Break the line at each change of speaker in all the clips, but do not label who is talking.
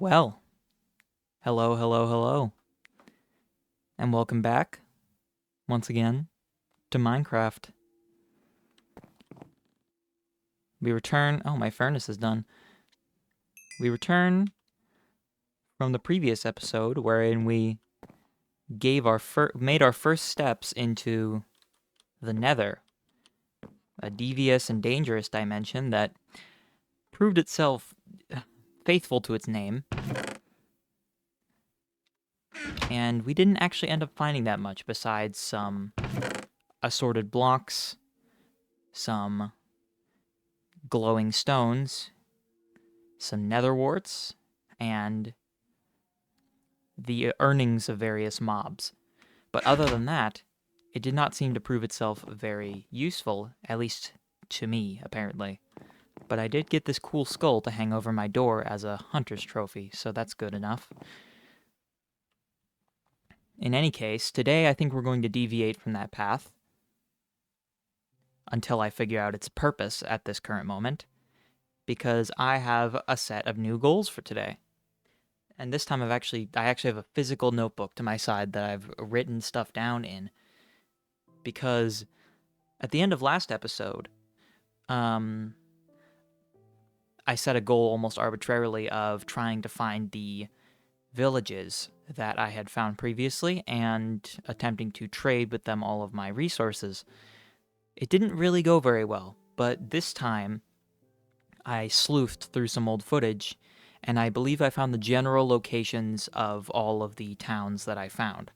Well, hello, hello, hello, and welcome back once again to Minecraft. We return. Oh, my furnace is done. We return from the previous episode wherein we made our first steps into the Nether, a devious and dangerous dimension that proved itself faithful to its name. And we didn't actually end up finding that much besides some assorted blocks, some glowing stones, some nether warts, and the earnings of various mobs. But other than that, it did not seem to prove itself very useful, at least to me, apparently. But I did get this cool skull to hang over my door as a hunter's trophy, so that's good enough. In any case, today I think we're going to deviate from that path until I figure out its purpose at this current moment, because I have a set of new goals for today. And this time I actually have a physical notebook to my side that I've written stuff down in, because at the end of last episode, I set a goal almost arbitrarily of trying to find the villages that I had found previously and attempting to trade with them all of my resources. It didn't really go very well, but this time I sleuthed through some old footage, and I believe I found the general locations of all of the towns that I found.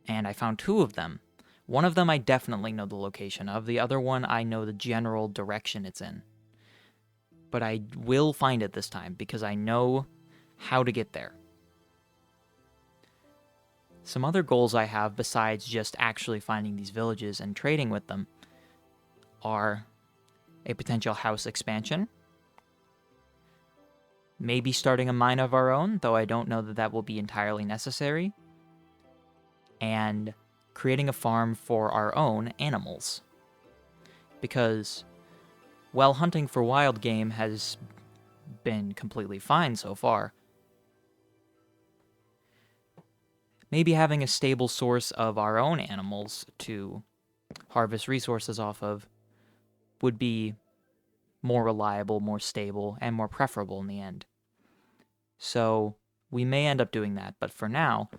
And I found two of them. One of them I definitely know the location of, the other one I know the general direction it's in. But I will find it this time because I know how to get there. Some other goals I have besides just actually finding these villages and trading with them are a potential house expansion, maybe starting a mine of our own, though I don't know that that will be entirely necessary, and creating a farm for our own animals. Because while hunting for wild game has been completely fine so far, maybe having a stable source of our own animals to harvest resources off of would be more reliable, more stable, and more preferable in the end. So we may end up doing that, but for now,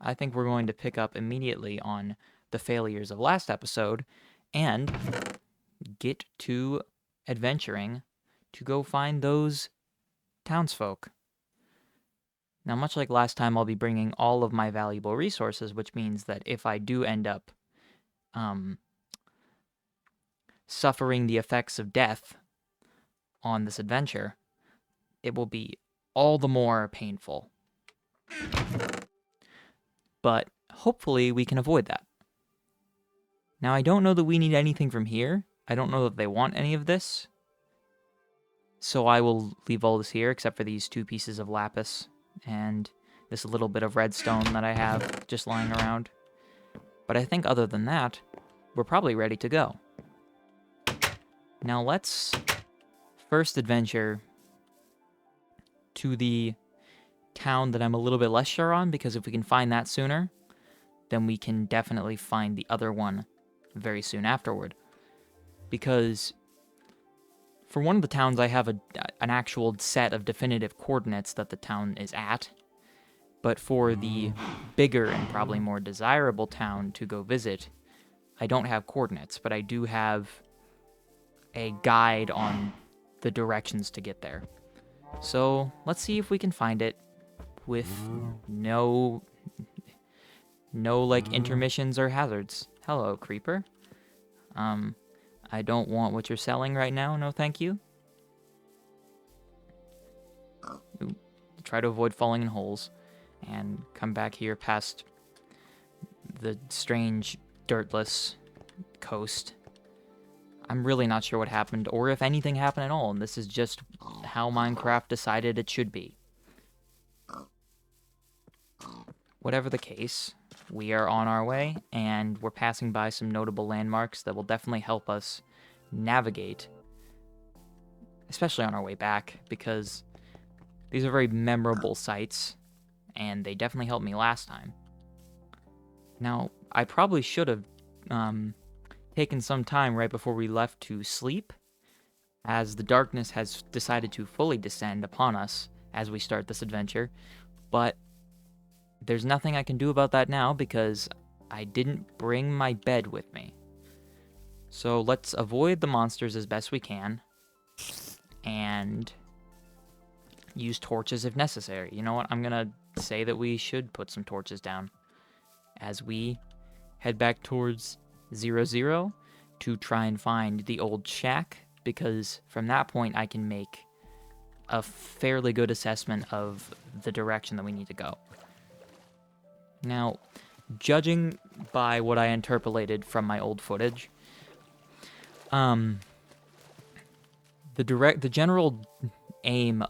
I think we're going to pick up immediately on the failures of last episode and get to adventuring to go find those townsfolk. Now, much like last time, I'll be bringing all of my valuable resources, which means that if I do end up suffering the effects of death on this adventure, it will be all the more painful. But hopefully we can avoid that. Now, I don't know that we need anything from here. I don't know that they want any of this. So I will leave all this here except for these 2 pieces of lapis and this little bit of redstone that I have just lying around. But I think other than that, we're probably ready to go. Now let's first adventure to the town that I'm a little bit less sure on, because if we can find that sooner, then we can definitely find the other one very soon afterward. Because for one of the towns, I have an actual set of definitive coordinates that the town is at. But for the bigger and probably more desirable town to go visit, I don't have coordinates, but I do have a guide on the directions to get there. So let's see if we can find it with no like intermissions or hazards. Hello, creeper. I don't want what you're selling right now. No, thank you. Ooh, try to avoid falling in holes and come back here past the strange dirtless coast. I'm really not sure what happened or if anything happened at all, and this is just how Minecraft decided it should be. Whatever the case, we are on our way, and we're passing by some notable landmarks that will definitely help us navigate, especially on our way back, because These are very memorable sites, and they definitely helped me last time. Now, I probably should have taken some time right before we left to sleep, as the darkness has decided to fully descend upon us as we start this adventure, but there's nothing I can do about that now because I didn't bring my bed with me. So let's avoid the monsters as best we can, and use torches if necessary. You know what? I'm gonna say that we should put some torches down as we head back towards 0-0 to try and find the old shack, because from that point I can make a fairly good assessment of the direction that we need to go. Now, judging by what I interpolated from my old footage, the general aim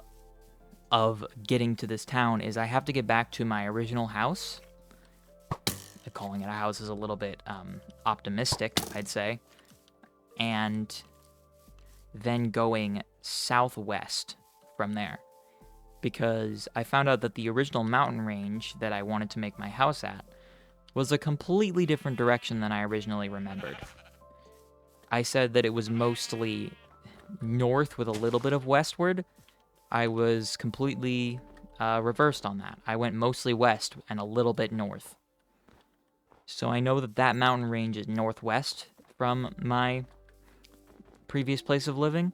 of getting to this town is I have to get back to my original house. Calling it a house is a little bit optimistic, I'd say. And then going southwest from there. Because I found out that the original mountain range that I wanted to make my house at was a completely different direction than I originally remembered. I said that it was mostly north with a little bit of westward. I was completely reversed on that. I went mostly west and a little bit north. So I know that that mountain range is northwest from my previous place of living.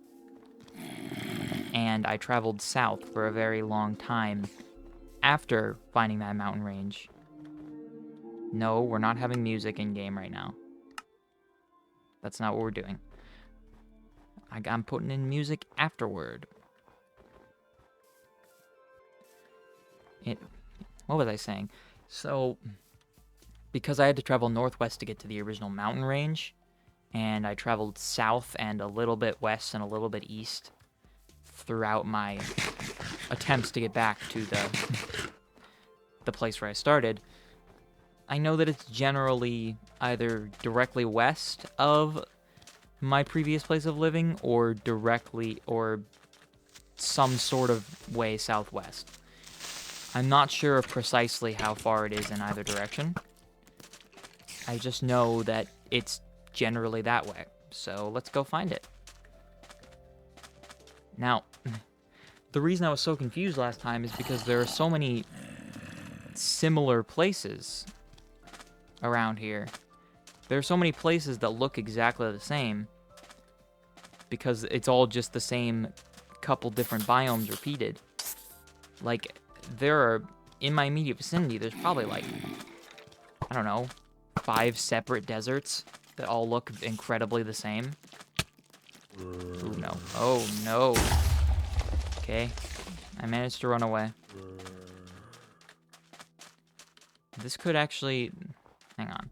And I traveled south for a very long time after finding that mountain range. No, we're not having music in-game right now. That's not what we're doing. I'm putting in music afterward. What was I saying? So, because I had to travel northwest to get to the original mountain range, and I traveled south and a little bit west and a little bit east throughout my attempts to get back to the place where I started, I know that it's generally either directly west of my previous place of living or directly or some sort of way southwest. I'm not sure of precisely how far it is in either direction. I just know that it's generally that way. So let's go find it. Now, the reason I was so confused last time is because there are so many similar places around here. There are so many places that look exactly the same because it's all just the same couple different biomes repeated. Like, there are, in my immediate vicinity, there's probably like, I don't know, 5 separate deserts that all look incredibly the same. Ooh, no. Oh, no. Okay. I managed to run away. This could actually... Hang on.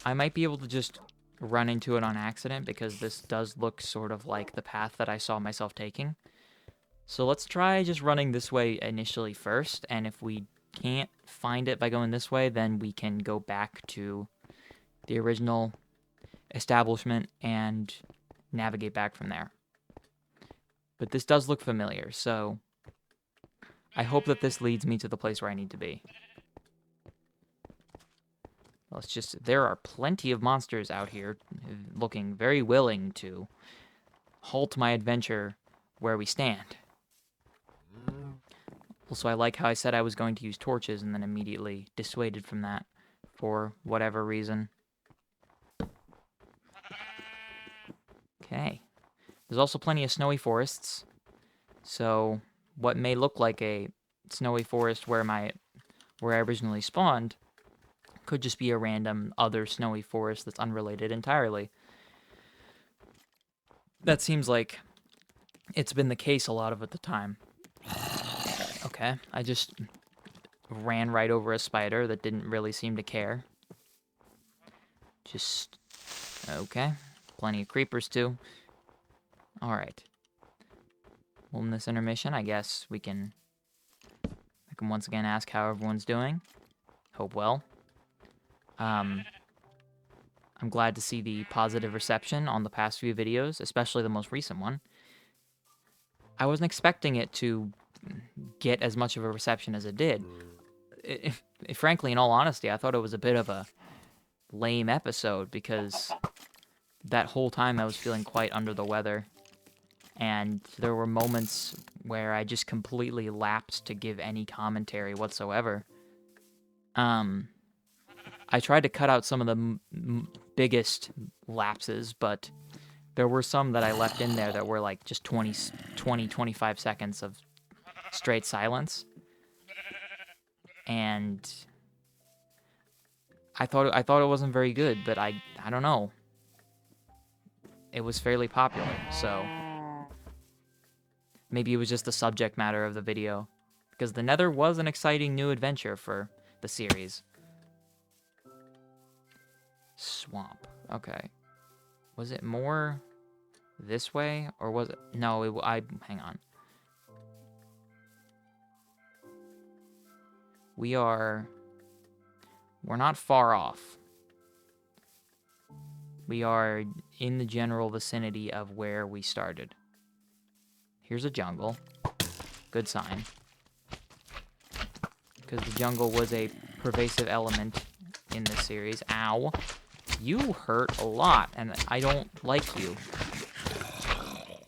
I might be able to just run into it on accident because this does look sort of like the path that I saw myself taking. So let's try just running this way initially first, and if we can't find it by going this way, then we can go back to the original establishment and navigate back from there. But this does look familiar, so I hope that this leads me to the place where I need to be. Let's just... There are plenty of monsters out here looking very willing to halt my adventure where we stand. Also, I like how I said I was going to use torches and then immediately dissuaded from that for whatever reason. Okay. There's also plenty of snowy forests. So, what may look like a snowy forest where I originally spawned could just be a random other snowy forest that's unrelated entirely. That seems like it's been the case a lot of the time. Okay, I just ran right over a spider that didn't really seem to care. Just... Okay. Plenty of creepers, too. Alright. Well, in this intermission, I guess I can once again ask how everyone's doing. Hope well. I'm glad to see the positive reception on the past few videos, especially the most recent one. I wasn't expecting it to get as much of a reception as it did. Frankly, in all honesty, I thought it was a bit of a lame episode because that whole time I was feeling quite under the weather. And there were moments where I just completely lapsed to give any commentary whatsoever. I tried to cut out some of the biggest lapses, but there were some that I left in there that were like just 25 seconds of straight silence. And I thought it wasn't very good, but I don't know. It was fairly popular, so maybe it was just the subject matter of the video, because the Nether was an exciting new adventure for the series. Swamp. Okay. Was it more this way, or was it? No, hang on. We're not far off. We are in the general vicinity of where we started. Here's a jungle. Good sign. Because the jungle was a pervasive element in this series. Ow. You hurt a lot, and I don't like you.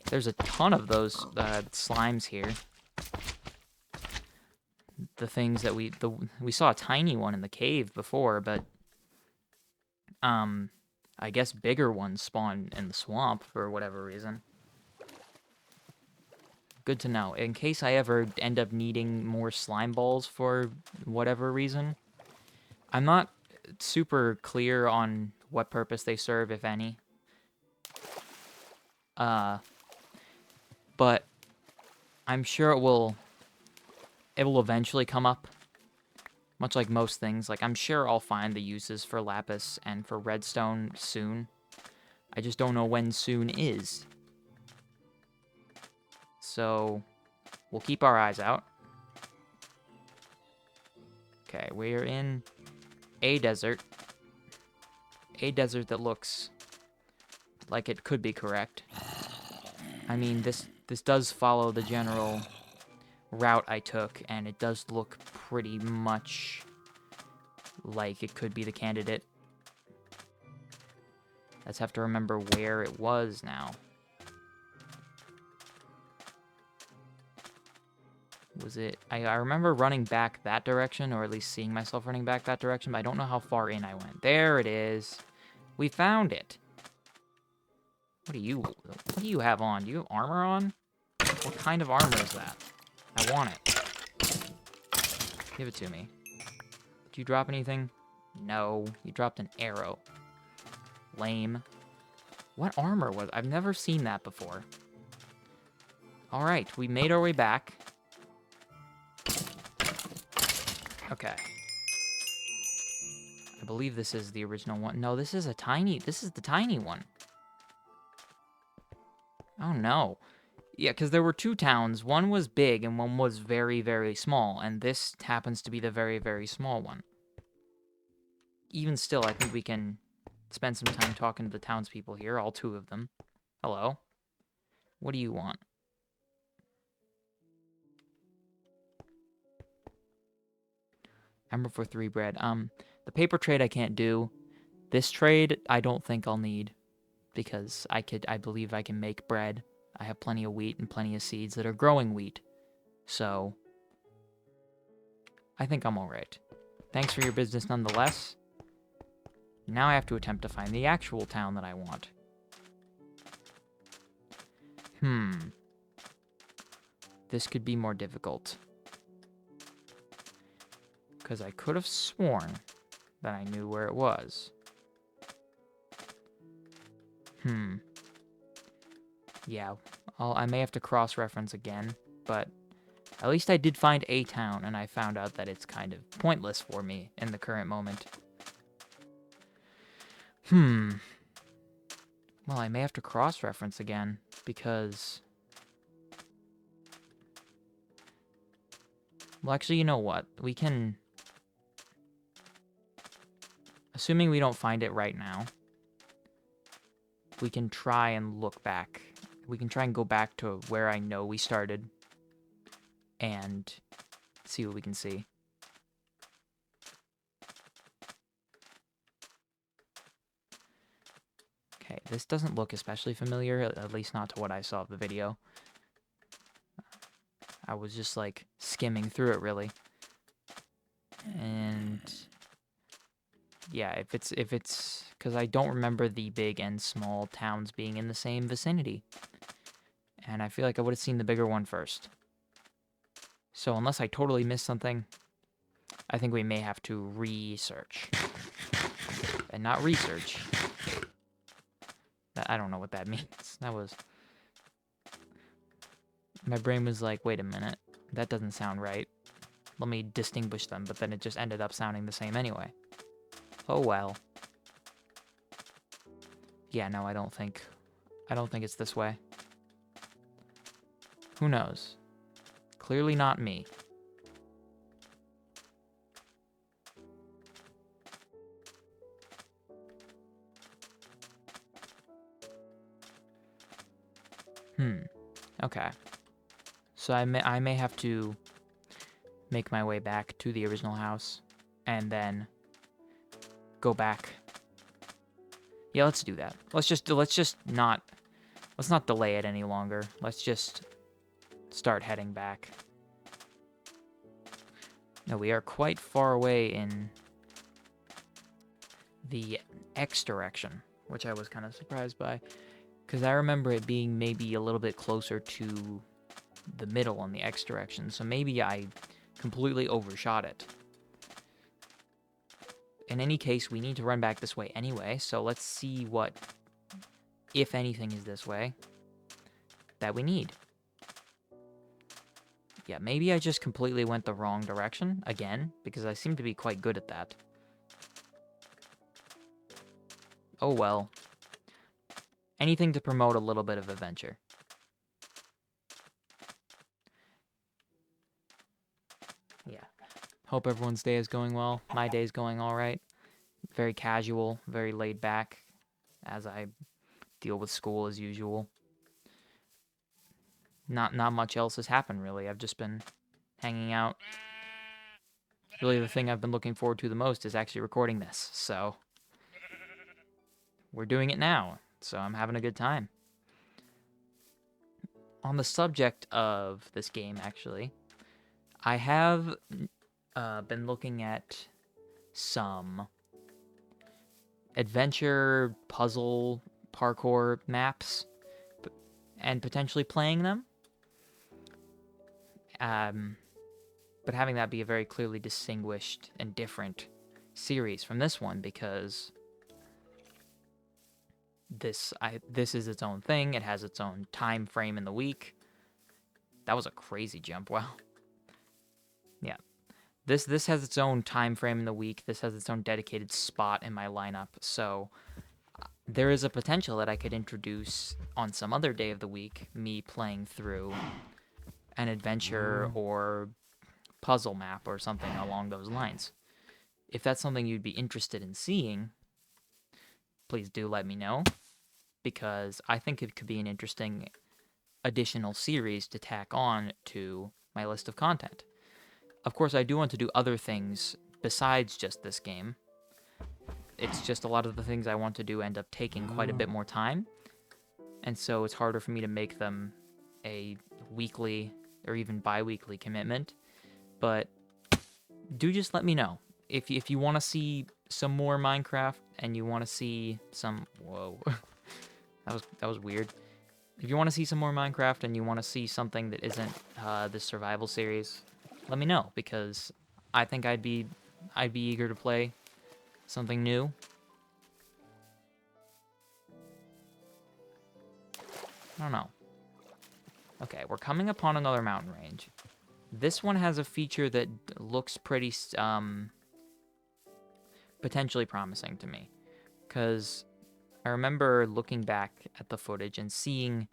There's a ton of those slimes here. The things that we saw a tiny one in the cave before, but I guess bigger ones spawn in the swamp for whatever reason. Good to know. In case I ever end up needing more slime balls for whatever reason. I'm not super clear on what purpose they serve, if any. But I'm sure it will eventually come up. Much like most things. Like, I'm sure I'll find the uses for lapis and for redstone soon. I just don't know when soon is. So, we'll keep our eyes out. Okay, we're in a desert. A desert that looks like it could be correct. I mean, this does follow the general route I took, and it does look pretty much like it could be the candidate. Let's have to remember where it was now. Was it... I remember running back that direction, or at least seeing myself running back that direction, but I don't know how far in I went. There it is. We found it. What do you have on? Do you have armor on? What kind of armor is that? I want it. Give it to me. Did you drop anything? No. You dropped an arrow. Lame. What armor was... I've never seen that before. Alright, we made our way back. Okay. I believe this is the original one. No, this is the tiny one. Oh, no. Yeah, because there were two towns. One was big and one was very, very small. And this happens to be the very, very small one. Even still, I think we can spend some time talking to the townspeople here, all two of them. Hello. What do you want? Emerald for 3 bread. The paper trade I can't do. This trade I don't think I'll need. Because I believe I can make bread. I have plenty of wheat and plenty of seeds that are growing wheat. So, I think I'm alright. Thanks for your business nonetheless. Now I have to attempt to find the actual town that I want. This could be more difficult. Because I could have sworn that I knew where it was. Yeah, I may have to cross-reference again, but at least I did find a town, and I found out that it's kind of pointless for me in the current moment. Well, I may have to cross-reference again, because... Well, actually, you know what? We can... Assuming we don't find it right now, we can try and look back. We can try and go back to where I know we started. and see what we can see. Okay, this doesn't look especially familiar, at least not to what I saw of the video. I was just like skimming through it really. And yeah, if it's because I don't remember the big and small towns being in the same vicinity. And I feel like I would have seen the bigger one first. So unless I totally missed something, I think we may have to research. And not research. I don't know what that means. That was... My brain was like, wait a minute. That doesn't sound right. Let me distinguish them, but then it just ended up sounding the same anyway. Oh well. Yeah, no, I don't think it's this way. Who knows? Clearly not me. Okay. So I may have to make my way back to the original house and then go back. Yeah, let's do that. Let's not delay it any longer. Let's just start heading back. No, we are quite far away in the X direction, which I was kind of surprised by, because I remember it being maybe a little bit closer to the middle in the X direction, so maybe I completely overshot it. In any case, we need to run back this way anyway, so let's see what, if anything, is this way that we need. Yeah, maybe I just completely went the wrong direction again, because I seem to be quite good at that. Oh well. Anything to promote a little bit of adventure. Yeah. Hope everyone's day is going well. My day is going all right. Very casual, very laid back, as I deal with school as usual. Not much else has happened, really. I've just been hanging out. Really, the thing I've been looking forward to the most is actually recording this, so we're doing it now, so I'm having a good time. On the subject of this game, actually, I have been looking at some adventure, puzzle, parkour maps, and potentially playing them. But having that be a very clearly distinguished and different series from this one, because this is its own thing. It has its own time frame in the week. That was a crazy jump. Wow. Yeah. This has its own time frame in the week. This has its own dedicated spot in my lineup. So there is a potential that I could introduce on some other day of the week me playing through an adventure or puzzle map or something along those lines. If that's something you'd be interested in seeing, please do let me know, because I think it could be an interesting additional series to tack on to my list of content. Of course, I do want to do other things besides just this game. It's just a lot of the things I want to do end up taking quite a bit more time, and so it's harder for me to make them a weekly or even bi-weekly commitment. But do just let me know. If you want to see some more Minecraft and you want to see some... Whoa. that was weird. If you want to see some more Minecraft and you want to see something that isn't this survival series, let me know, because I think I'd be eager to play something new. I don't know. Okay, we're coming upon another mountain range. This one has a feature that looks pretty potentially promising to me, because I remember looking back at the footage and seeing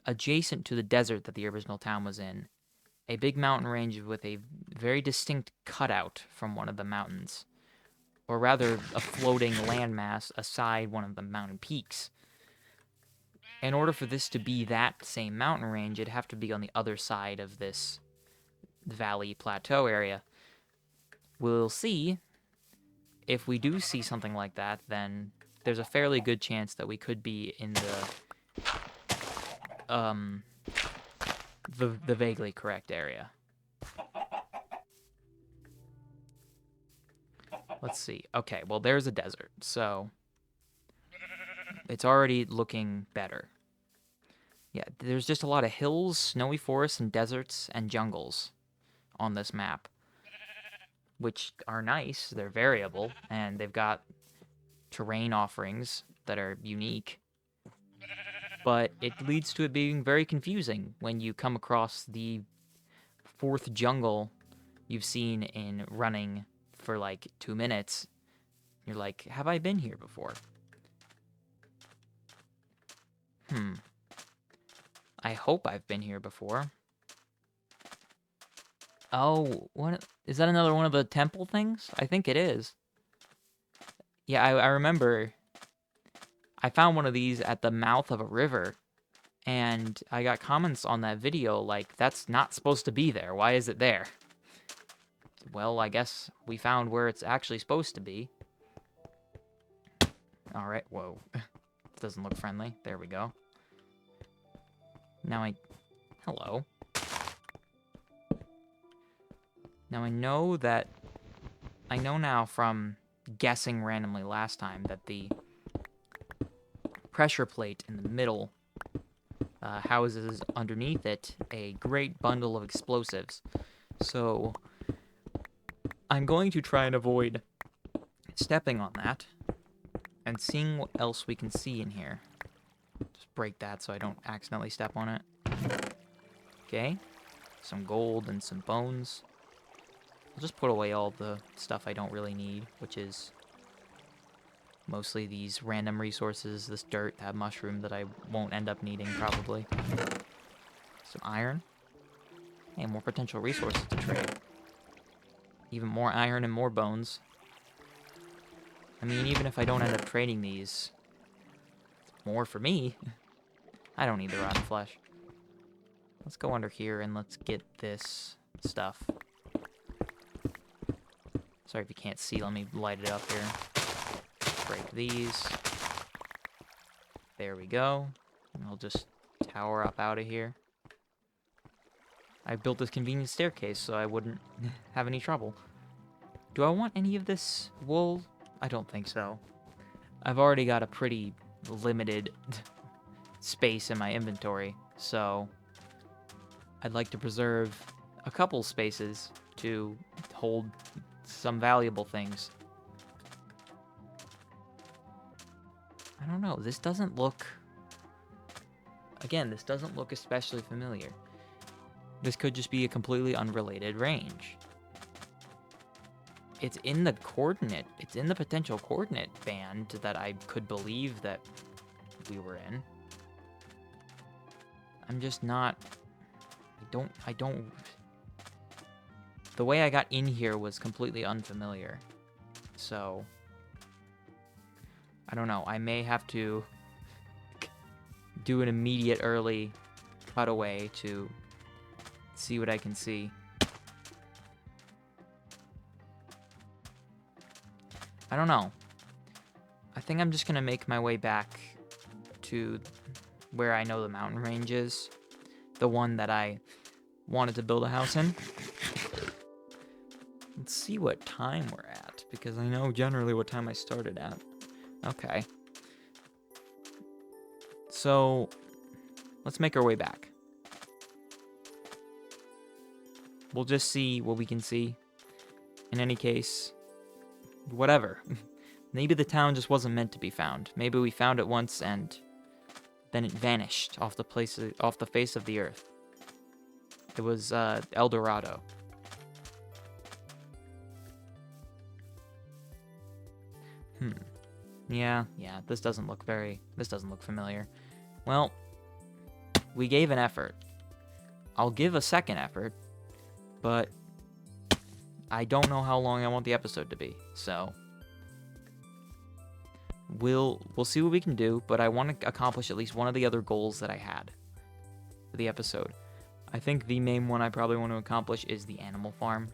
adjacent to the desert that the original town was in, a big mountain range with a very distinct cutout from one of the mountains, or rather a floating landmass aside one of the mountain peaks. In order for this to be that same mountain range, it'd have to be on the other side of this valley plateau area. We'll see. If we do see something like that, then there's a fairly good chance that we could be in the vaguely correct area. Let's see. Okay, well, there's a desert, so it's already looking better. Yeah, there's just a lot of hills, snowy forests, and deserts, and jungles on this map, which are nice. They're variable, and they've got terrain offerings that are unique. But it leads to it being very confusing when you come across the fourth jungle you've seen in running for like 2 minutes. You're like, have I been here before? I hope I've been here before. Oh, is that another one of the temple things? I think it is. Yeah, I remember I found one of these at the mouth of a river, and I got comments on that video like, that's not supposed to be there. Why is it there? Well, I guess we found where it's actually supposed to be. Alright, whoa. Doesn't look friendly. There we go. Now hello. Now I know now from guessing randomly last time that the pressure plate in the middle houses underneath it a great bundle of explosives. So I'm going to try and avoid stepping on that and seeing what else we can see in here. Just break that so I don't accidentally step on it. Okay, some gold and some bones. I'll just put away all the stuff I don't really need, which is mostly these random resources, this dirt, that mushroom that I won't end up needing probably. Some iron. Hey, more potential resources to trade. Even more iron and more bones. I mean, even if I don't end up trading these, it's more for me. I don't need the rotten flesh. Let's go under here and let's get this stuff. Sorry if you can't see, let me light it up here. Break these. There we go. And I'll just tower up out of here. I built this convenient staircase so I wouldn't have any trouble. Do I want any of this wool? I don't think so. I've already got a pretty limited space in my inventory, so I'd like to preserve a couple spaces to hold some valuable things. I don't know, this doesn't look... Again, this doesn't look especially familiar. This could just be a completely unrelated range. It's in the potential coordinate band that I could believe that we were in. I'm just not... I don't... The way I got in here was completely unfamiliar. So... I don't know, I may have to do an immediate early cutaway to see what I can see. I don't know. I think I'm just gonna make my way back to where I know the mountain range is. The one that I wanted to build a house in. Let's see what time we're at, because I know generally what time I started at. Okay. So, let's make our way back. We'll just see what we can see. In any case, whatever. Maybe the town just wasn't meant to be found. Maybe we found it once and then it vanished off the face of the earth. It was El Dorado. Yeah, this doesn't look familiar. Well, we gave an effort. I'll give a second effort, but I don't know how long I want the episode to be, so we'll see what we can do, but I want to accomplish at least one of the other goals that I had for the episode. I think the main one I probably want to accomplish is the animal farm.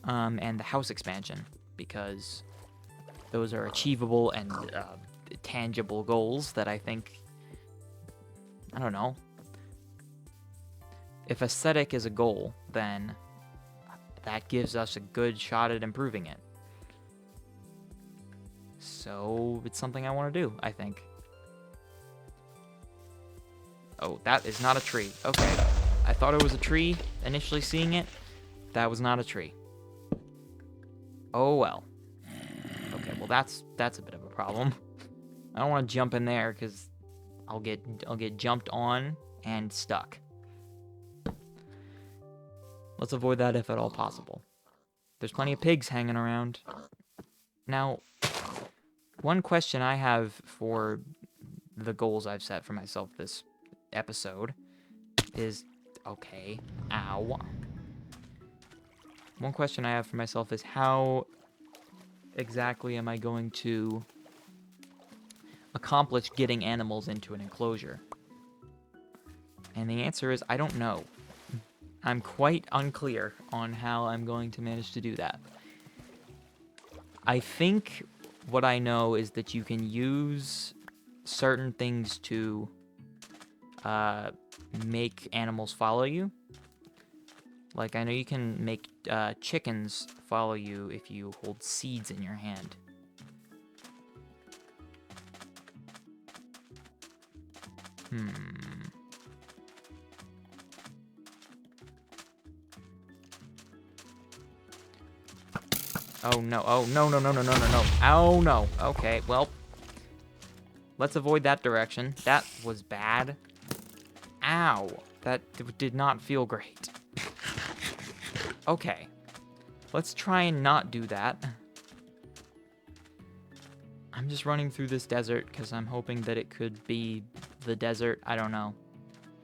And the house expansion, because those are achievable and tangible goals that I think, I don't know. If aesthetic is a goal, then that gives us a good shot at improving it. So it's something I want to do, I think. Oh, that is not a tree. Okay. I thought it was a tree initially seeing it. That was not a tree. Oh well. Okay, well that's a bit of a problem. I don't want to jump in there because I'll get jumped on and stuck. Let's avoid that if at all possible. There's plenty of pigs hanging around. Now, one question I have for the goals I've set for myself this episode is, okay, ow. One question I have for myself is how exactly am I going to accomplish getting animals into an enclosure? And the answer is, I don't know. I'm quite unclear on how I'm going to manage to do that. I think what I know is that you can use certain things to make animals follow you. Like, I know you can make chickens follow you if you hold seeds in your hand. Oh no, oh no, no, no, no, no, no, no. Oh no. Okay, well, let's avoid that direction. That was bad. Ow. That did not feel great. Okay. Let's try and not do that. I'm just running through this desert because I'm hoping that it could be the desert. I don't know.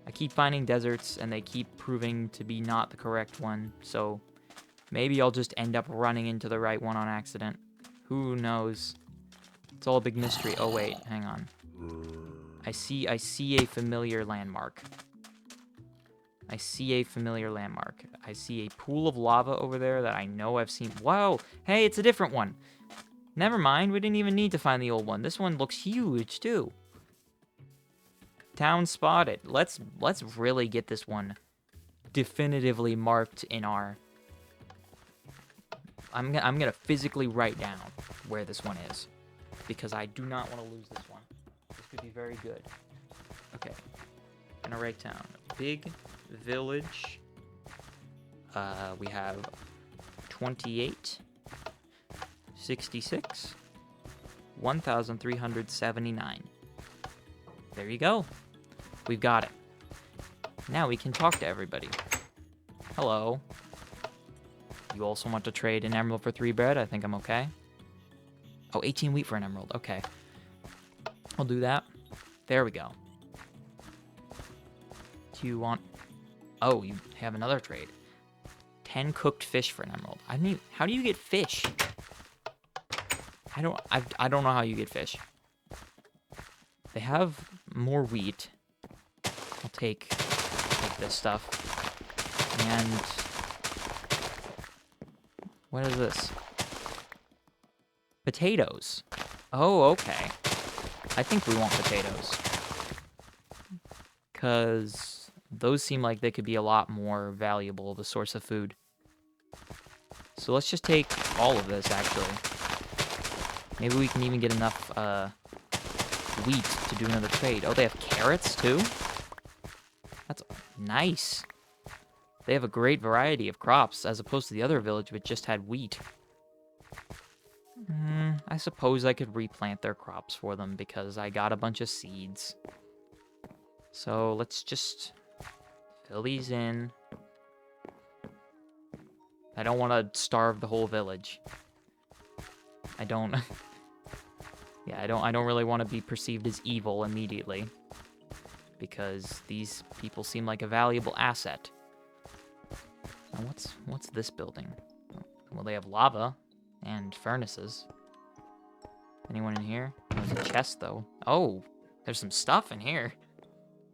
I keep finding deserts and they keep proving to be not the correct one, so maybe I'll just end up running into the right one on accident. Who knows? It's all a big mystery. Oh wait, hang on. I see a familiar landmark. I see a familiar landmark. I see a pool of lava over there that I know I've seen. Whoa! Hey, it's a different one. Never mind, we didn't even need to find the old one. This one looks huge too. Town spotted. Let's really get this one definitively marked in our... I'm gonna physically write down where this one is, because I do not want to lose this one. This could be very good. Okay, I'm gonna write down big village. We have 28, 66, 1,379. There you go. We've got it. Now we can talk to everybody. Hello. You also want to trade an emerald for 3 bread? I think I'm okay. Oh, 18 wheat for an emerald. Okay. I'll do that. There we go. Do you want... Oh, you have another trade. 10 cooked fish for an emerald. I didn't even... How do you get fish? I don't know how you get fish. They have more wheat. I'll take this stuff. And... What is this? Potatoes. Oh, okay. I think we want potatoes. Because those seem like they could be a lot more valuable, the source of food. So let's just take all of this, actually. Maybe we can even get enough wheat to do another trade. Oh, they have carrots, too? That's nice. They have a great variety of crops, as opposed to the other village which just had wheat. I suppose I could replant their crops for them, because I got a bunch of seeds. So let's just fill these in. I don't want to starve the whole village. I don't... Yeah, I don't really want to be perceived as evil immediately, because these people seem like a valuable asset. Now what's this building? Well, they have lava and furnaces. Anyone in here? There's a chest, though. Oh, there's some stuff in here.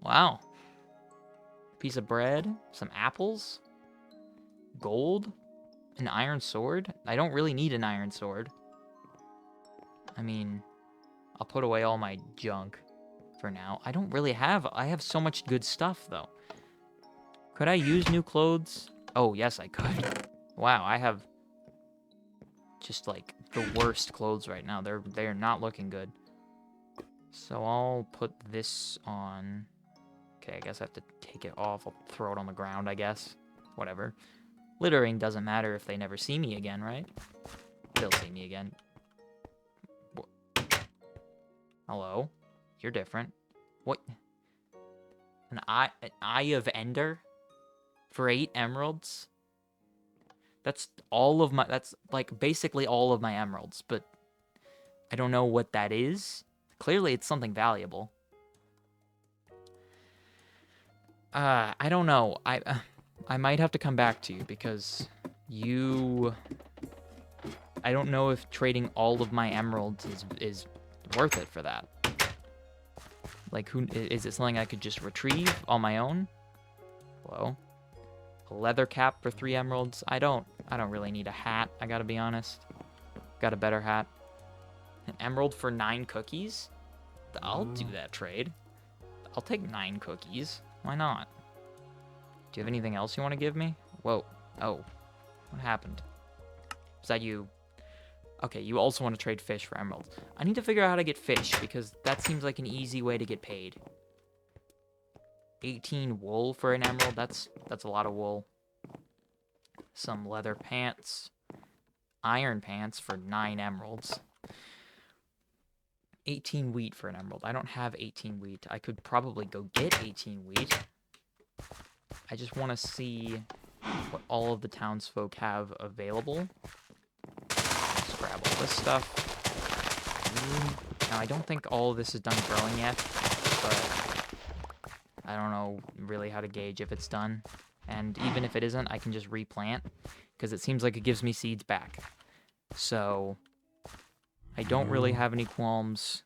Wow. piece of bread, some apples, gold, an iron sword. I don't really need an iron sword. I mean, I'll put away all my junk for now. I don't really have... I have so much good stuff, though. Could I use new clothes? Oh, yes, I could. Wow, I have just, like, the worst clothes right now. They're not looking good. So I'll put this on. Okay, I guess I have to take it off. I'll throw it on the ground, I guess. Whatever. Littering doesn't matter if they never see me again, right? They'll see me again. Hello? You're different. What? An eye of Ender? For 8 emeralds? That's all of my... That's, like, basically all of my emeralds, but I don't know what that is. Clearly, it's something valuable. I don't know. I might have to come back to you, because you... I don't know if trading all of my emeralds is worth it for that. Like, who is it something I could just retrieve on my own? Hello? A leather cap for 3 emeralds? I don't really need a hat, I gotta be honest. Got a better hat. An emerald for 9 cookies? I'll do that trade. I'll take 9 cookies. Why not? Do you have anything else you want to give me? Whoa. Oh. What happened? Is that you? Okay, you also want to trade fish for emeralds. I need to figure out how to get fish, because that seems like an easy way to get paid. 18 wool for an emerald? That's a lot of wool. Some leather pants. Iron pants for 9 emeralds. 18 wheat for an emerald. I don't have 18 wheat. I could probably go get 18 wheat. I just want to see what all of the townsfolk have available. Let's grab all this stuff. Now, I don't think all of this is done growing yet, but I don't know really how to gauge if it's done. And even if it isn't, I can just replant, because it seems like it gives me seeds back. So I don't really have any qualms.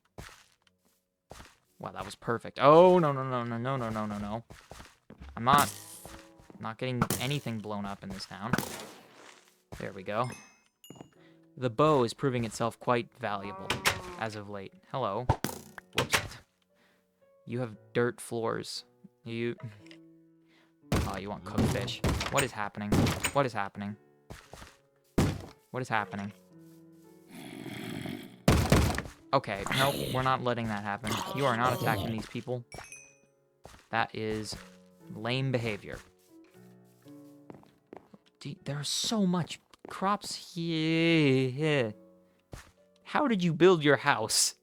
Wow, that was perfect. Oh, no. I'm not getting anything blown up in this town. There we go. The bow is proving itself quite valuable as of late. Hello. Whoops. You have dirt floors. You... Oh, you want cooked fish. What is happening? What is happening? What is happening? Okay, nope, we're not letting that happen. You are not attacking these people. That is lame behavior. There's so much crops here. How did you build your house?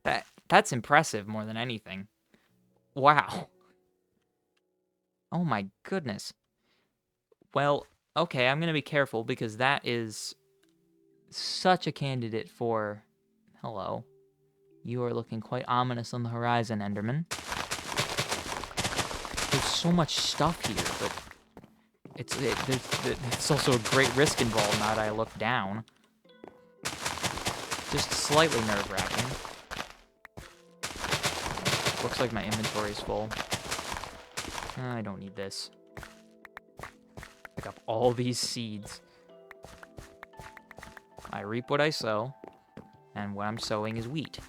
That's impressive more than anything. Wow. Oh my goodness. Well, okay, I'm gonna be careful, because that is such a candidate for... Hello. You are looking quite ominous on the horizon, Enderman. There's so much stuff here, but it's also a great risk involved now that I look down. Just slightly nerve-wracking. Looks like my inventory is full. I don't need this. Pick up all these seeds. I reap what I sow, and what I'm sowing is wheat.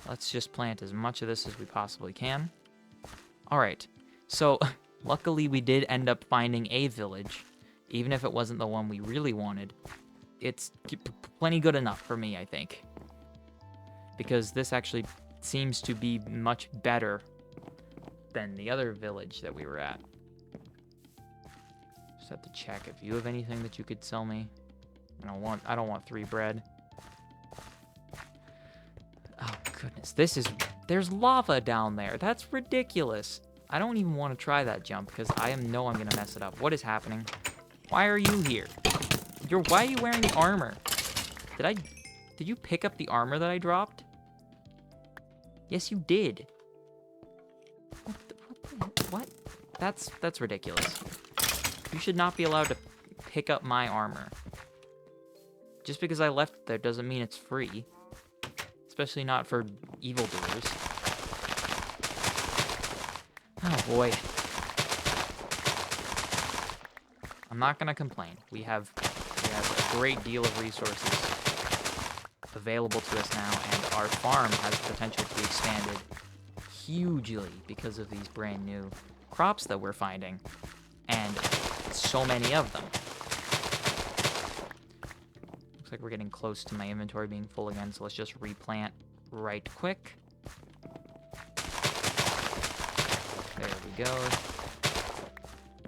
Let's just plant as much of this as we possibly can. Alright, so luckily we did end up finding a village, even if it wasn't the one we really wanted. It's plenty good enough for me, I think. Because this actually seems to be much better than the other village that we were at. Just have to check if you have anything that you could sell me. I don't want 3 bread. Oh goodness, there's lava down there. That's ridiculous. I don't even want to try that jump, because I know I'm gonna mess it up. What is happening? Why are you here? Why are you wearing the armor? Did you pick up the armor that I dropped? Yes, you did. What? That's ridiculous. You should not be allowed to pick up my armor. Just because I left it there doesn't mean it's free. Especially not for evildoers. Oh boy. I'm not gonna complain. We have a great deal of resources available to us now, and our farm has potential to be expanded hugely because of these brand new crops that we're finding, and so many of them. Looks like we're getting close to my inventory being full again, so let's just replant right quick. There we go.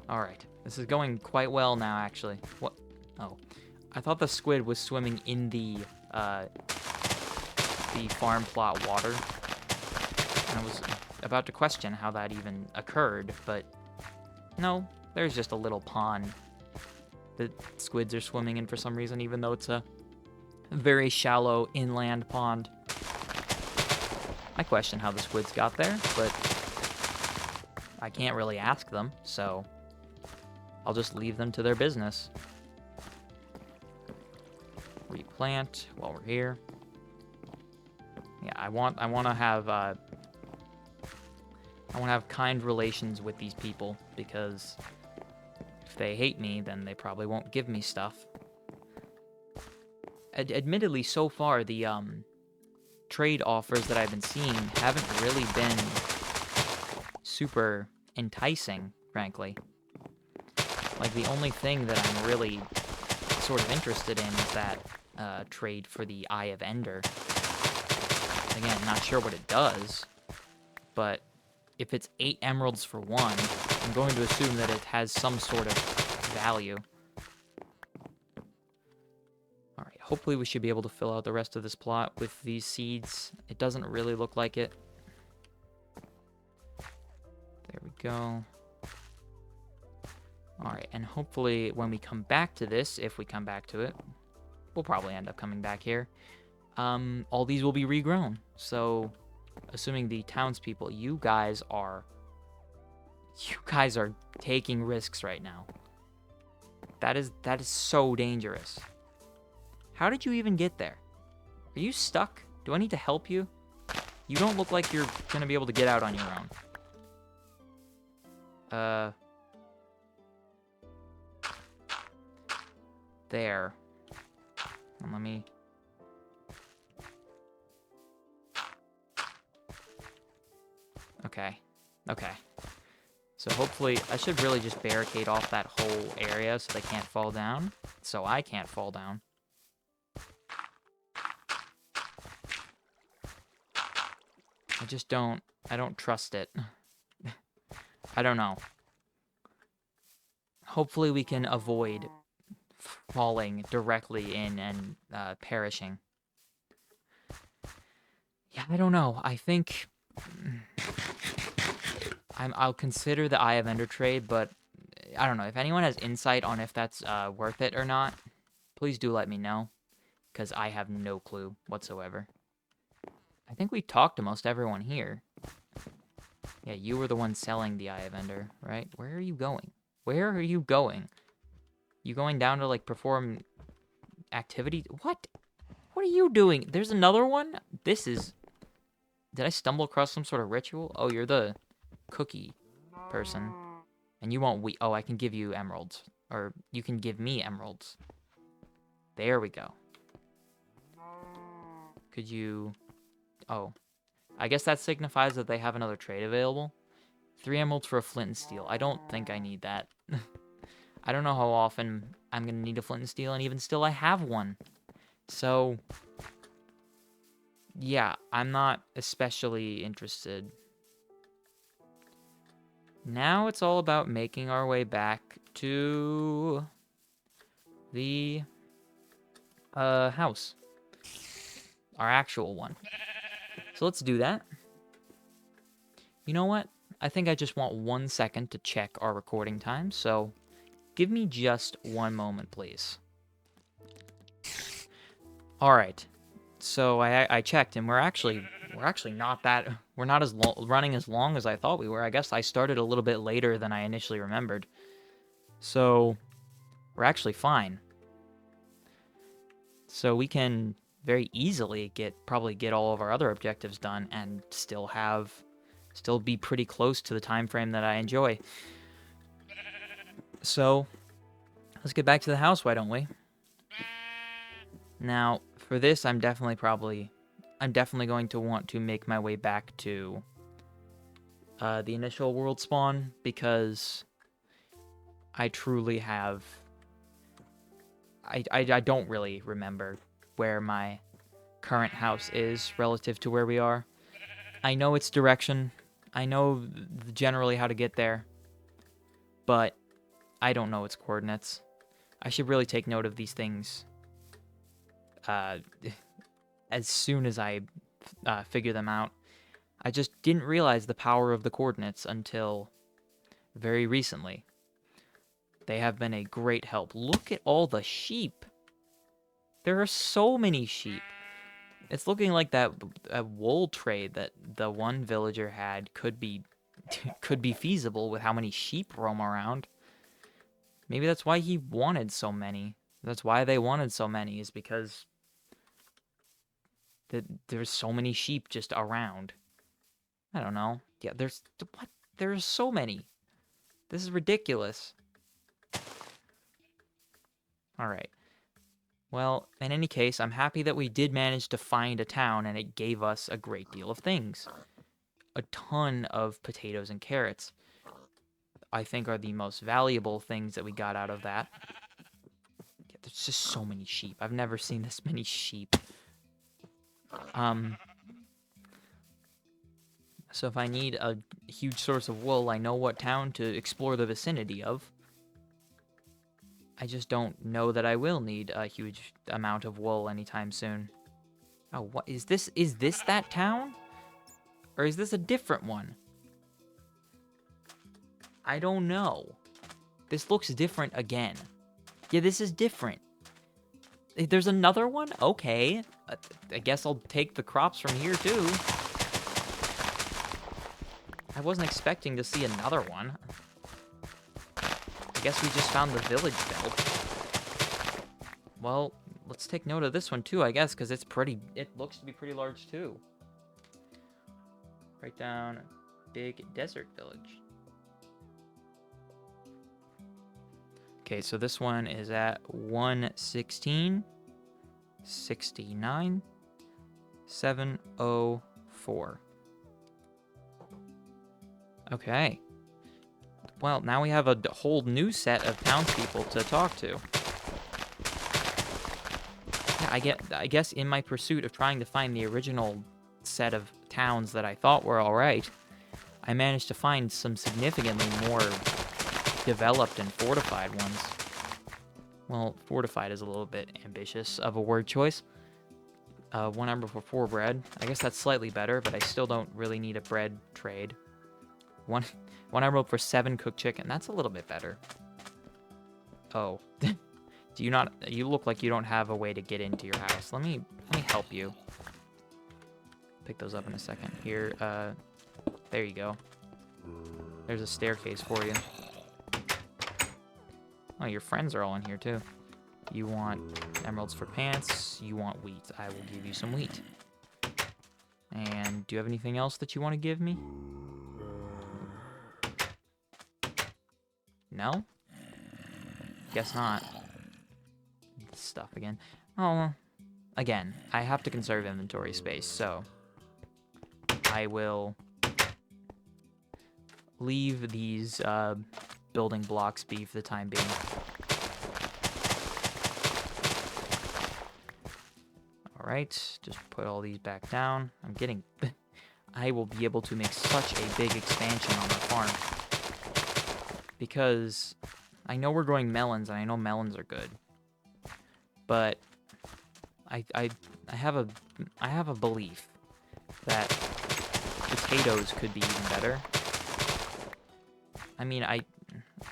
Alright, this is going quite well now, actually. What? Oh, I thought the squid was swimming in the farm plot water, and I was about to question how that even occurred, but no, there's just a little pond that squids are swimming in for some reason, even though it's a very shallow inland pond. I question how the squids got there, but I can't really ask them, so I'll just leave them to their business. Replant while we're here. Yeah, I want to have kind relations with these people, because if they hate me, then they probably won't give me stuff. Admittedly, so far the trade offers that I've been seeing haven't really been super enticing, frankly. Like, the only thing that I'm really sort of interested in is that trade for the Eye of Ender. Again, not sure what it does, but if it's 8 emeralds for one, I'm going to assume that it has some sort of value. Alright, hopefully we should be able to fill out the rest of this plot with these seeds. It doesn't really look like it. There we go. Alright, and hopefully when we come back to this, if we come back to it, we'll probably end up coming back here, all these will be regrown. So, assuming the townspeople, you guys are taking risks right now. That is so dangerous. How did you even get there? Are you stuck? Do I need to help you? You don't look like you're gonna be able to get out on your own. There. And let me... Okay. Okay. So hopefully, I should really just barricade off that whole area so they can't fall down. So I can't fall down. I don't trust it. I don't know. Hopefully we can avoid falling directly in and perishing. Yeah, I don't know. I think I'll consider the Eye of Ender trade, but I don't know. If anyone has insight on if that's worth it or not, please do let me know, because I have no clue whatsoever. I think we talked to most everyone here. Yeah, you were the one selling the Eye of Ender, right? Where are you going? Where are you going? You going down to, like, perform activity? What? What are you doing? There's another one? This is... Did I stumble across some sort of ritual? Oh, you're the cookie person. And you want wheat. Oh, I can give you emeralds. Or you can give me emeralds. There we go. Could you... Oh. I guess that signifies that they have another trade available. 3 emeralds for a flint and steel. I don't think I need that. I don't know how often I'm going to need a flint and steel, and even still I have one. So, yeah, I'm not especially interested. Now it's all about making our way back to the house. Our actual one. So let's do that. You know what? I think I just want 1 second to check our recording time, so give me just 1 moment, please. Alright, so I checked, and we're actually not that... We're not as running as long as I thought we were. I guess I started a little bit later than I initially remembered. So, we're actually fine. So we can very easily probably get all of our other objectives done and still have still be pretty close to the time frame that I enjoy. So, let's get back to the house, why don't we? Now, for this, I'm definitely going to want to make my way back to the initial world spawn, because I truly have... I don't really remember where my current house is relative to where we are. I know its direction. I know generally how to get there. But I don't know its coordinates. I should really take note of these things as soon as I figure them out. I just didn't realize the power of the coordinates until very recently. They have been a great help. Look at all the sheep. There are so many sheep. It's looking like that wool trade that the one villager had could be feasible with how many sheep roam around. Maybe that's why he wanted so many. That's why they wanted so many, is because there's so many sheep just around. I don't know. Yeah, there's so many. This is ridiculous. All right. Well, in any case, I'm happy that we did manage to find a town, and it gave us a great deal of things. A ton of potatoes and carrots, I think, are the most valuable things that we got out of that. Yeah, there's just so many sheep. I've never seen this many sheep. So if I need a huge source of wool, I know what town to explore the vicinity of. I just don't know that I will need a huge amount of wool anytime soon. Oh, what is this? Is this that town? Or is this a different one? I don't know. This looks different again. Yeah, this is different. There's another one? Okay. I guess I'll take the crops from here, too. I wasn't expecting to see another one. I guess we just found the village belt. Well, let's take note of this one too, I guess, because it looks to be pretty large too. Write down big desert village. Okay, so this one is at 116, 69, 704. Okay. Well, now we have a whole new set of townspeople to talk to. Yeah, I guess in my pursuit of trying to find the original set of towns that I thought were alright, I managed to find some significantly more developed and fortified ones. Well, fortified is a little bit ambitious of a word choice. 1 emerald for 4 bread. I guess that's slightly better, but I still don't really need a bread trade. One emerald for 7 cooked chicken. That's a little bit better. Oh. You look like you don't have a way to get into your house. Let me help you. Pick those up in a second. Here, there you go. There's a staircase for you. Oh, your friends are all in here too. You want emeralds for pants. You want wheat. I will give you some wheat. And do you have anything else that you want to give me? No? Guess not. Stuff again. Oh, again, I have to conserve inventory space, so I will leave these building blocks be for the time being. Alright, just put all these back down. I will be able to make such a big expansion on our farm. Because I know we're growing melons, and I know melons are good. But I have a belief that potatoes could be even better. I mean,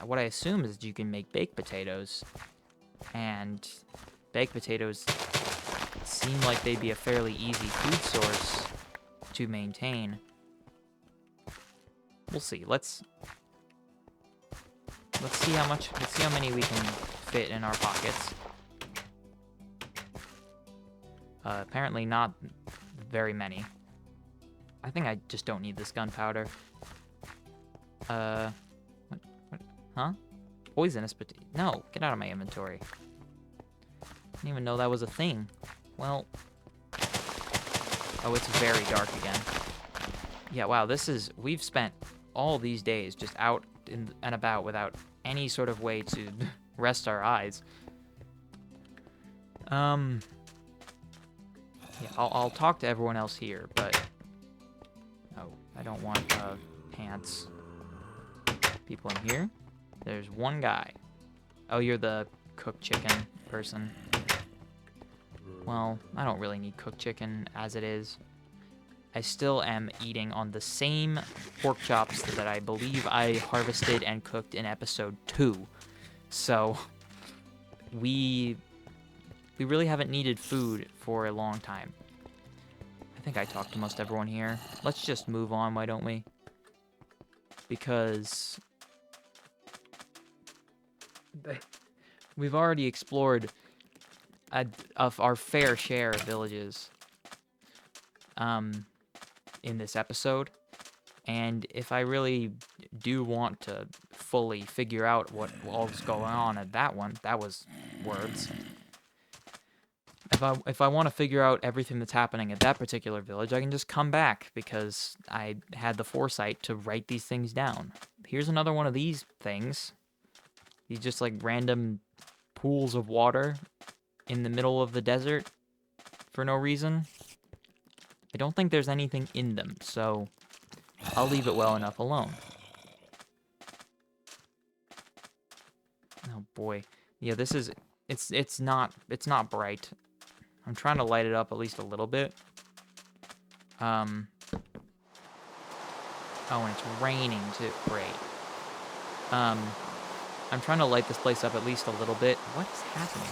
what I assume is you can make baked potatoes, and baked potatoes seem like they'd be a fairly easy food source to maintain. We'll see. Let's see how many we can fit in our pockets. Apparently not very many. I think I just don't need this gunpowder. What? Huh? Poisonous potato. No, get out of my inventory. Didn't even know that was a thing. Well. Oh, it's very dark again. Yeah, wow, we've spent all these days just out and about without any sort of way to rest our eyes. Yeah, I'll talk to everyone else here, but... Oh, I don't want, pants. People in here? There's one guy. Oh, you're the cooked chicken person. Well, I don't really need cooked chicken as it is. I still am eating on the same pork chops that I believe I harvested and cooked in episode 2. So, we really haven't needed food for a long time. I think I talked to most everyone here. Let's just move on, why don't we? Because we've already explored of our fair share of villages in this episode, and if I really do want to fully figure out what all's going on at that one, that was words. If I want to figure out everything that's happening at that particular village, I can just come back because I had the foresight to write these things down. Here's another one of these things. These just like random pools of water in the middle of the desert for no reason. I don't think there's anything in them, so I'll leave it well enough alone. Oh boy. Yeah, this is it's not bright. I'm trying to light it up at least a little bit. Oh, and it's raining too. Great. I'm trying to light this place up at least a little bit. What is happening?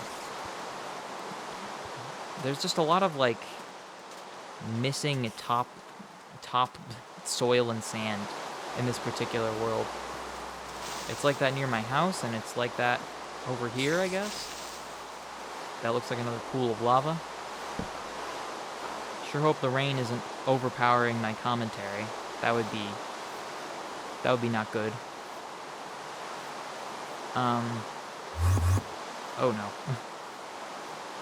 There's just a lot of like missing top soil and sand in this particular world. It's like that near my house, and it's like that over here, I guess. That looks like another pool of lava. Sure hope the rain isn't overpowering my commentary. That would be not good. Oh no.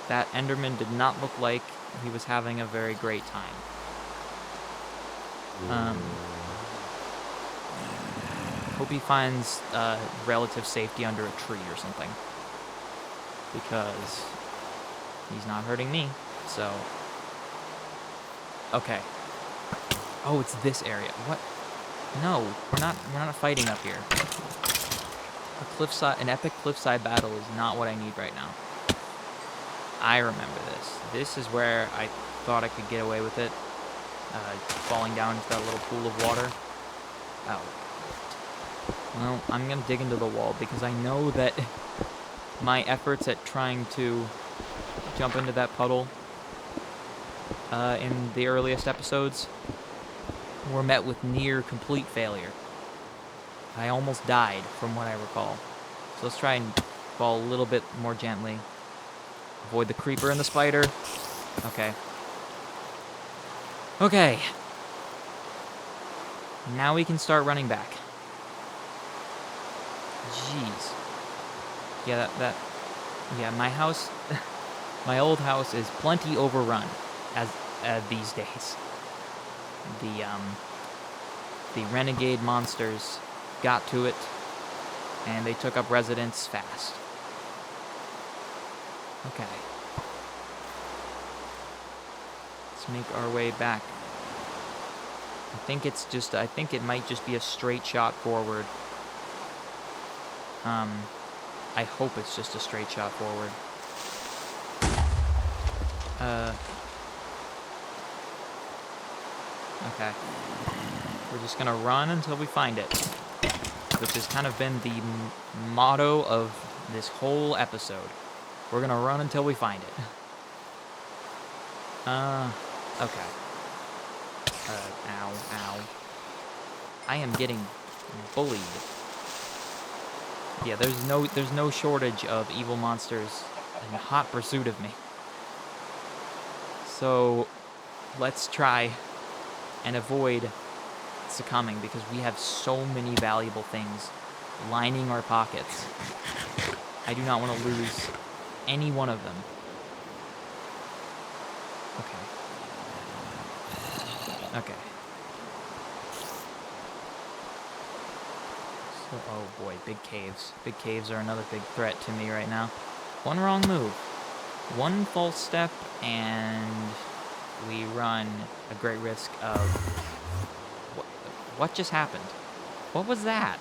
That Enderman did not look like he was having a very great time. Hope he finds relative safety under a tree or something. Because he's not hurting me, so... Okay. Oh, it's this area. What? No, we're not fighting up here. An epic cliffside battle is not what I need right now. I remember this. This is where I thought I could get away with it. Falling down into that little pool of water. Oh. Well, I'm gonna dig into the wall because I know that my efforts at trying to jump into that puddle in the earliest episodes were met with near complete failure. I almost died, from what I recall. So let's try and fall a little bit more gently. Avoid the creeper and the spider. Okay. Okay. Now we can start running back. Jeez. Yeah, yeah, my house, my old house is plenty overrun as these days. The renegade monsters got to it, and they took up residence fast. Okay. Let's make our way back. I think it might just be a straight shot forward. I hope it's just a straight shot forward. Okay. We're just gonna run until we find it. Which has kind of been the motto of this whole episode. We're gonna run until we find it. Okay. Ow. I am getting bullied. Yeah, there's no shortage of evil monsters in hot pursuit of me. So, let's try and avoid succumbing, because we have so many valuable things lining our pockets. I do not want to lose any one of them. Okay. Okay. So, oh boy, big caves. Big caves are another big threat to me right now. One wrong move, one false step, and we run a great risk of... What just happened? What was that?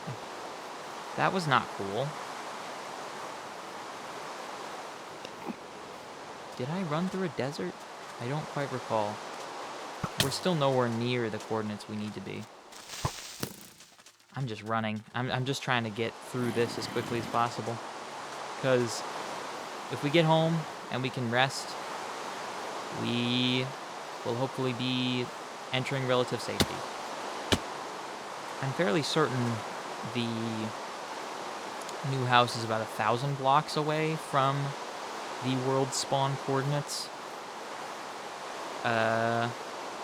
That was not cool. Did I run through a desert? I don't quite recall. We're still nowhere near the coordinates we need to be. I'm just running. I'm just trying to get through this as quickly as possible. Because if we get home and we can rest, we will hopefully be entering relative safety. I'm fairly certain the new house is about 1,000 blocks away from the world spawn coordinates.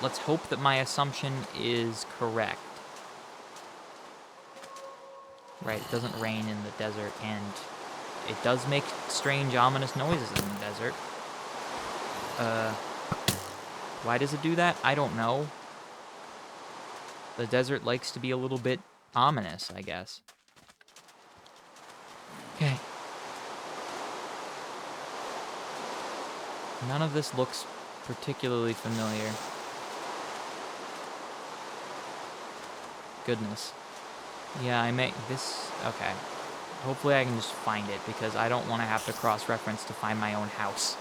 Let's hope that my assumption is correct. Right, it doesn't rain in the desert, and it does make strange, ominous noises in the desert. Why does it do that? I don't know. The desert likes to be a little bit ominous, I guess. Okay. None of this looks particularly familiar. Goodness. Yeah, I may... This... Okay. Hopefully I can just find it, because I don't want to have to cross-reference to find my own house.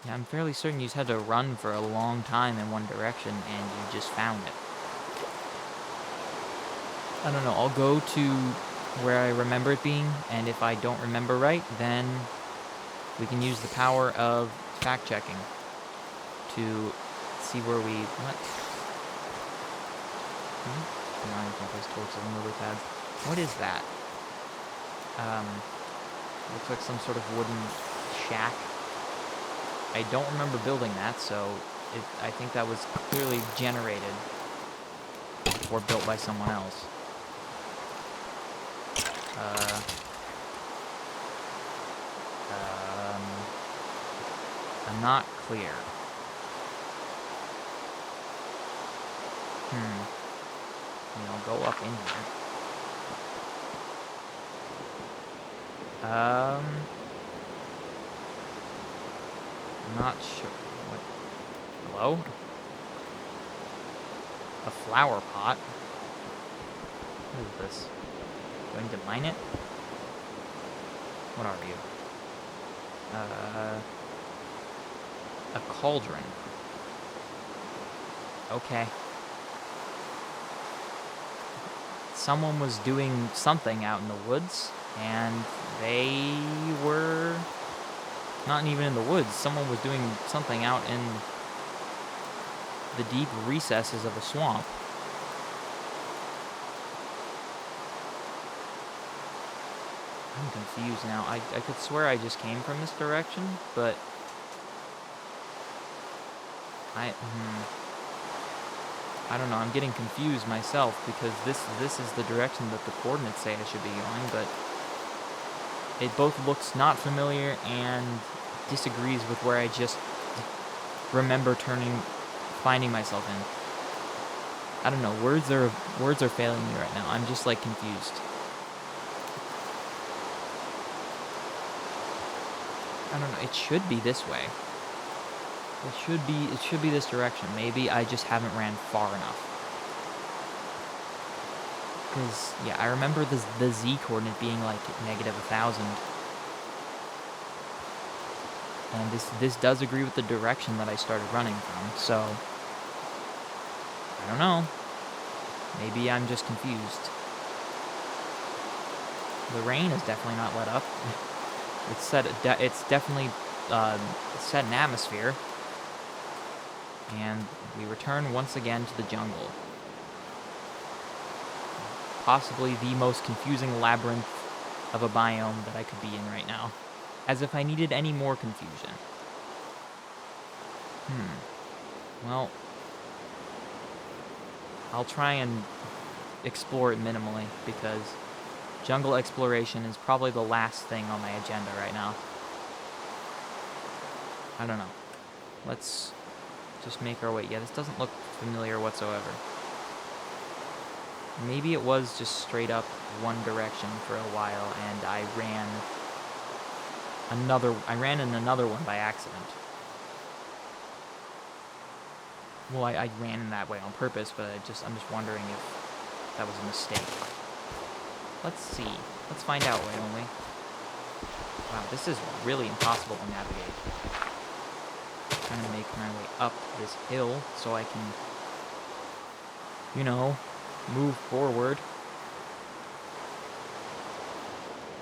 Yeah, I'm fairly certain you just had to run for a long time in one direction, and you just found it. I don't know, I'll go to where I remember it being, and if I don't remember right, then we can use the power of fact-checking to see where we... What? No, you can't place torches on the lily pads. What is that? Looks like some sort of wooden shack. I don't remember building that, so I think that was clearly generated or built by someone else. I'm not clear. I'll go up in here. I'm not sure. What? Hello? A flower pot? What is this? Do I need to mine it? What are you? A cauldron. Okay. Someone was doing something out in the woods, and they were not even in the woods. Someone was doing something out in the deep recesses of a swamp. I'm confused now. I could swear I just came from this direction, but I don't know. I'm getting confused myself, because this is the direction that the coordinates say I should be going, but it both looks not familiar and disagrees with where I just remember finding myself in. I don't know. Words are failing me right now. I'm just like confused. I don't know. It should be this way. It should be this direction. Maybe I just haven't ran far enough. Because, yeah, I remember the Z coordinate being like -1,000. And this does agree with the direction that I started running from, so I don't know. Maybe I'm just confused. The rain is definitely not let up. It's definitely set an atmosphere. And we return once again to the jungle. Possibly the most confusing labyrinth of a biome that I could be in right now. As if I needed any more confusion. Well, I'll try and explore it minimally, because jungle exploration is probably the last thing on my agenda right now. I don't know. Let's just make our way. Yeah, this doesn't look familiar whatsoever. Maybe it was just straight up one direction for a while, and I ran in another one by accident. Well, I ran in that way on purpose, but I'm just wondering if that was a mistake. Let's see. Let's find out, why don't we? Wow, this is really impossible to navigate. I'm trying to make my way up this hill so I can, you know, move forward.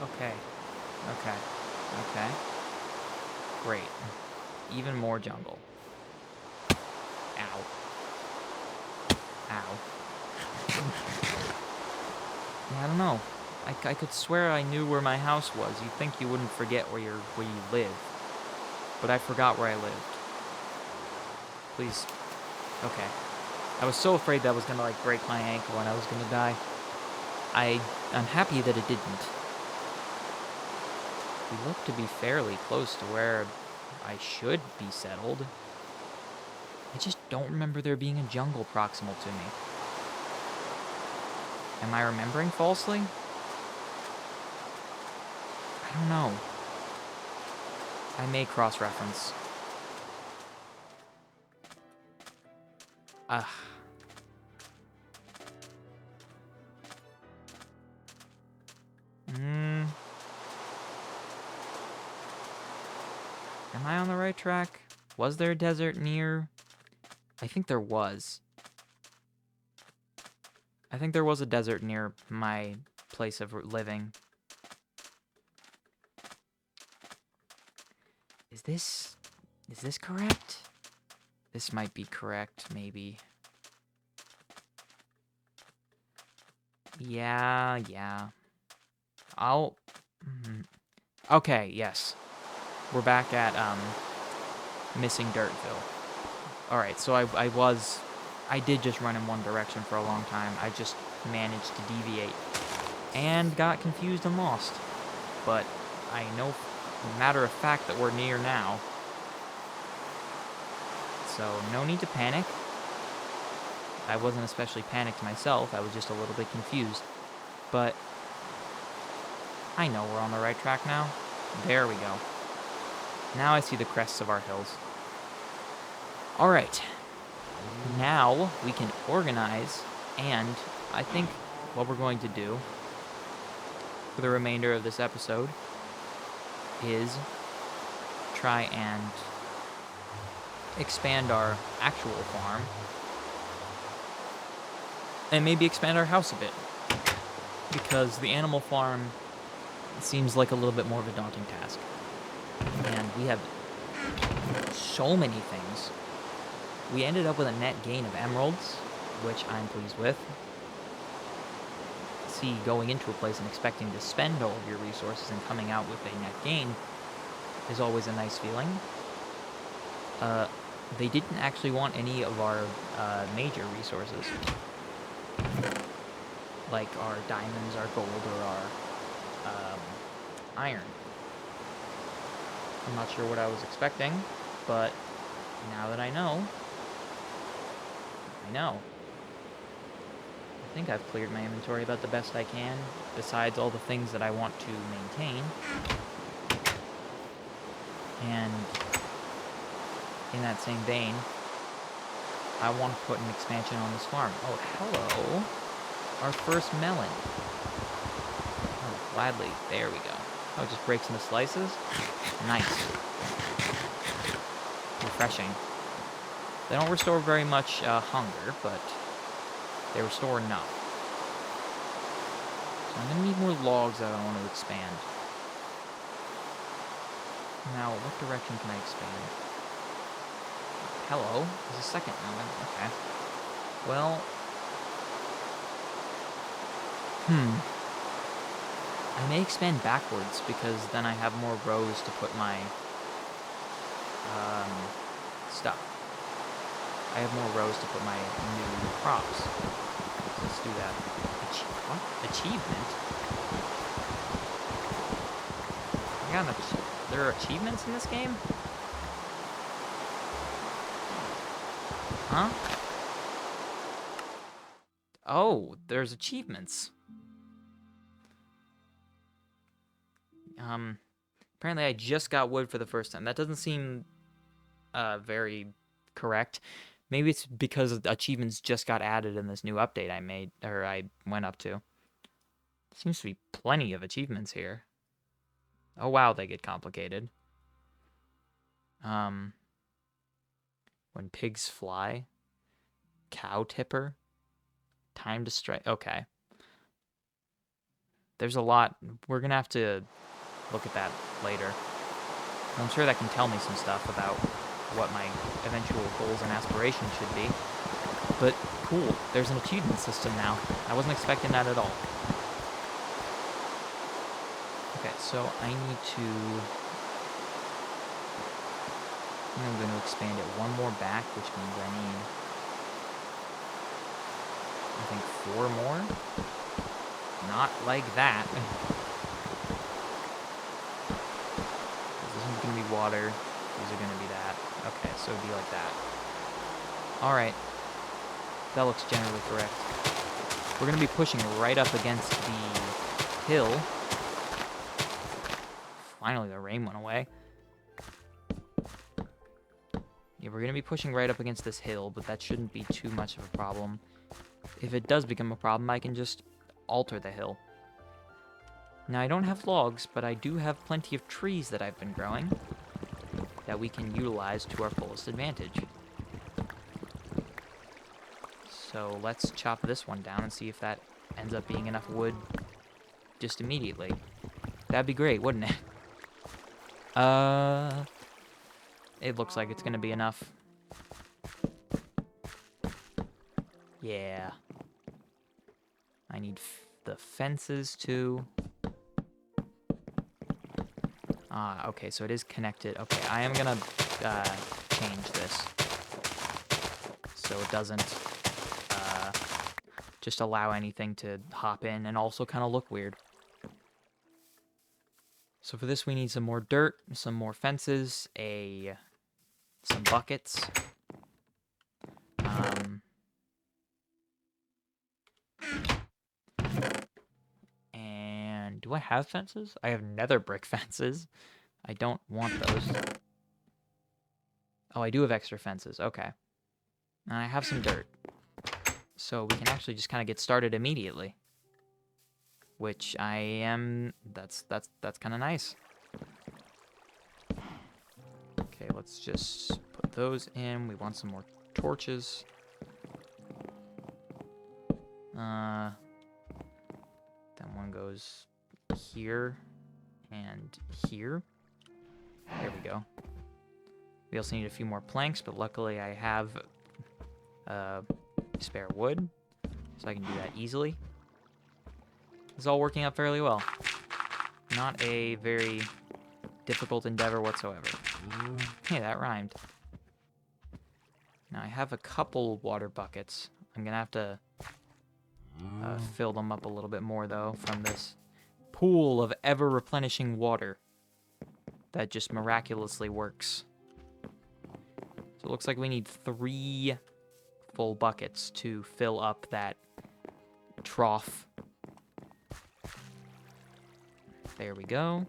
Okay. Great. Even more jungle. Ow. Yeah, I don't know. I could swear I knew where my house was. You'd think you wouldn't forget where you live. But I forgot where I lived. Please. Okay. I was so afraid that was gonna, like, break my ankle and I was gonna die. I'm happy that it didn't. We look to be fairly close to where I should be settled. I just don't remember there being a jungle proximal to me. Am I remembering falsely? I don't know. I may cross-reference. Ugh. Am I on the right track? Was there a desert near? I think there was. I think there was a desert near my place of living. Is this correct? This might be correct, maybe. Yeah. Okay, yes. We're back at, Missing Dirtville. Alright, so I did just run in one direction for a long time. I just managed to deviate and got confused and lost. But I know, matter of fact, that we're near now. So no need to panic. I wasn't especially panicked myself. I was just a little bit confused. But I know we're on the right track now. There we go. Now I see the crests of our hills. Alright. Now we can organize, and I think what we're going to do for the remainder of this episode is try and expand our actual farm, and maybe expand our house a bit, because the animal farm seems like a little bit more of a daunting task. And we have so many things. We ended up with a net gain of emeralds, which I'm pleased with. See, going into a place and expecting to spend all of your resources and coming out with a net gain is always a nice feeling. They didn't actually want any of our major resources, like our diamonds, our gold, or our iron. I'm not sure what I was expecting, but now that I know, I know. I think I've cleared my inventory about the best I can, besides all the things that I want to maintain. And in that same vein, I want to put an expansion on this farm. Oh, hello. Our first melon. Oh, gladly. There we go. Oh, it just breaks into slices? Nice. Refreshing. They don't restore very much hunger, but they restore enough. So I'm going to need more logs that I want to expand. Now, what direction can I expand? Hello. There's a second melon. Okay. Well. I may expand backwards, because then I have more rows to put my stuff. I have more rows to put my new crops. So let's do that. What? Achievement? There are achievements in this game? Huh? Oh, there's achievements. Apparently I just got wood for the first time. That doesn't seem very correct. Maybe it's because achievements just got added in this new update I went up to. Seems to be plenty of achievements here. Oh wow, they get complicated. When pigs fly, cow tipper, time to strike. Okay. There's a lot. We're gonna have to look at that later. I'm sure that can tell me some stuff about what my eventual goals and aspirations should be. But cool, there's an achievement system now. I wasn't expecting that at all. Okay, so I need to... I'm going to expand it one more back, which means I need, I think, 4 more. Not like that. This is going to be water. These are going to be that. Okay, so it'd be like that. Alright. That looks generally correct. We're going to be pushing right up against the hill. Finally, the rain went away. Yeah, we're going to be pushing right up against this hill, but that shouldn't be too much of a problem. If it does become a problem, I can just alter the hill. Now, I don't have logs, but I do have plenty of trees that I've been growing that we can utilize to our fullest advantage. So let's chop this one down and see if that ends up being enough wood just immediately. That'd be great, wouldn't it? It looks like it's gonna be enough. Yeah. I need the fences too. Okay, so it is connected. Okay, I am gonna change this so it doesn't just allow anything to hop in and also kind of look weird. So for this we need some more dirt, some more fences, some buckets. And do I have fences? I have nether brick fences. I don't want those. Oh, I do have extra fences. Okay. And I have some dirt. So we can actually just kind of get started immediately. Which I am... That's kind of nice. Okay, let's just put those in. We want some more torches. That one goes here and here. There we go. We also need a few more planks, but luckily I have spare wood, so I can do that easily. It's all working out fairly well. Not a very difficult endeavor whatsoever. Hey, that rhymed. Now I have a couple water buckets. I'm gonna have to fill them up a little bit more, though, from this pool of ever-replenishing water that just miraculously works. So it looks like we need 3 full buckets to fill up that trough. There we go.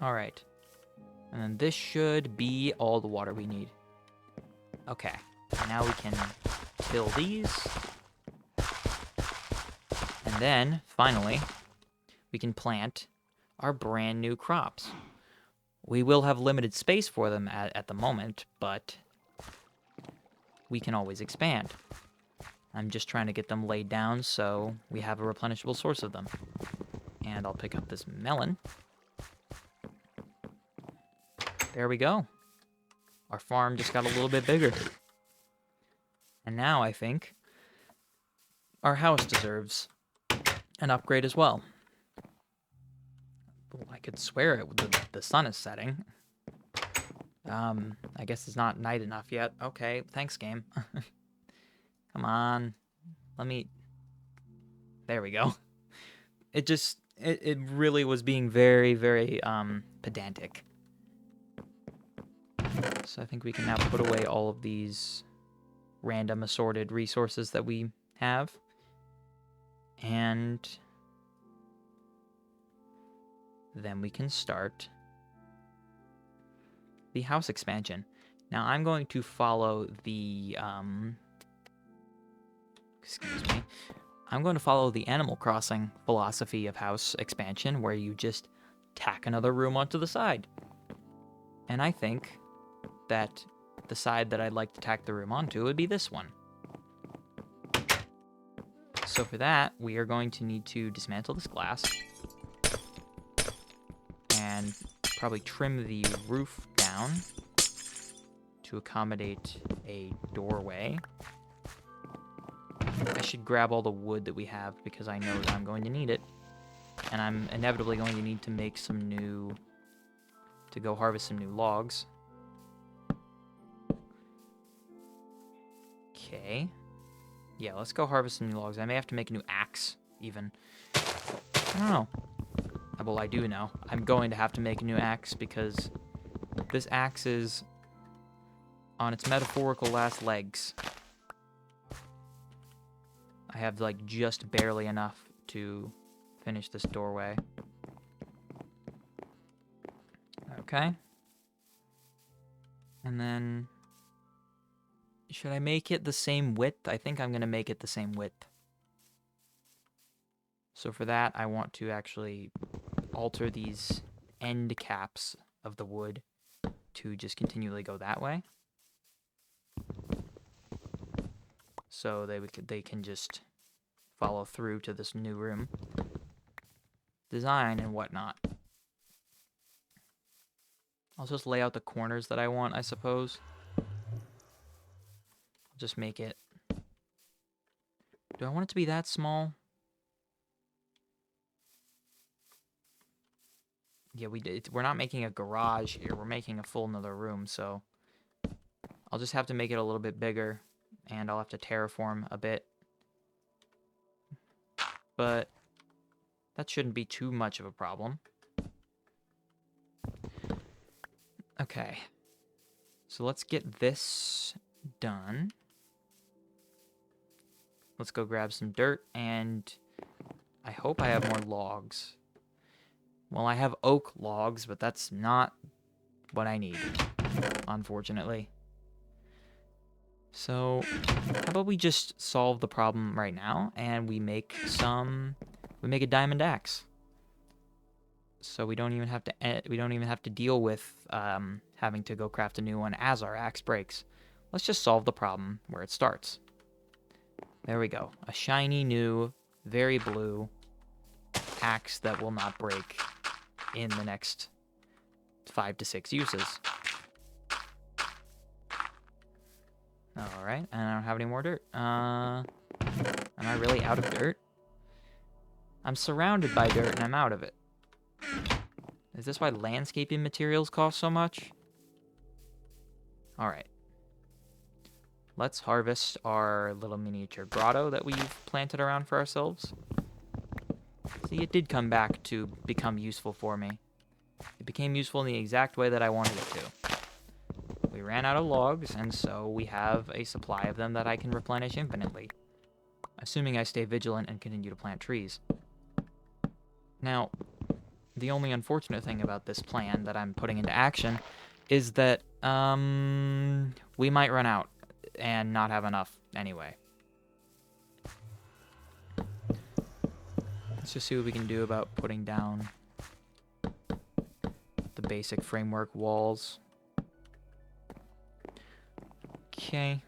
All right. And then this should be all the water we need. Okay. Now we can fill these. And then, finally, we can plant our brand new crops. We will have limited space for them at the moment, but we can always expand. I'm just trying to get them laid down so we have a replenishable source of them. And I'll pick up this melon. There we go. Our farm just got a little bit bigger. And now I think our house deserves an upgrade as well. Oh, I could swear the sun is setting. I guess it's not night enough yet. Okay, thanks, game. Come on. Let me... There we go. It really was being very, very, pedantic. So I think we can now put away all of these random assorted resources that we have. And then we can start the house expansion. Now I'm going to follow the, excuse me. I'm going to follow the Animal Crossing philosophy of house expansion, where you just tack another room onto the side. And I think that the side that I'd like to tack the room onto would be this one. So for that, we are going to need to dismantle this glass and probably trim the roof down to accommodate a doorway. I should grab all the wood that we have because I know that I'm going to need it. And I'm inevitably going to need to make some new... to go harvest some new logs. Okay. Yeah, let's go harvest some new logs. I may have to make a new axe, even. I don't know. Well, I do know. I'm going to have to make a new axe because this axe is on its metaphorical last legs. I have, like, just barely enough to finish this doorway. Okay. And then... should I make it the same width? I think I'm going to make it the same width. So for that, I want to actually alter these end caps of the wood to just continually go that way. So they can just follow through to this new room design and whatnot. I'll just lay out the corners that I want, I suppose. I'll just make it... do I want it to be that small? Yeah, we're not making a garage here. We're making a full another room, so I'll just have to make it a little bit bigger, and I'll have to terraform a bit. But that shouldn't be too much of a problem. Okay. So let's get this done. Let's go grab some dirt, and I hope I have more logs. Well, I have oak logs, but that's not what I need, unfortunately. So, how about we just solve the problem right now, and we make a diamond axe. So we don't even have to deal with having to go craft a new one as our axe breaks. Let's just solve the problem where it starts. There we go. A shiny new, very blue axe that will not break in the next 5 to 6 uses. Alright, and I don't have any more dirt. Am I really out of dirt? I'm surrounded by dirt and I'm out of it. Is this why landscaping materials cost so much? Alright. Let's harvest our little miniature grotto that we've planted around for ourselves. See, it did come back to become useful for me. It became useful in the exact way that I wanted it to. We ran out of logs, and so we have a supply of them that I can replenish infinitely. Assuming I stay vigilant and continue to plant trees. Now, the only unfortunate thing about this plan that I'm putting into action is that, we might run out and not have enough anyway. Let's just see what we can do about putting down the basic framework walls. Okay.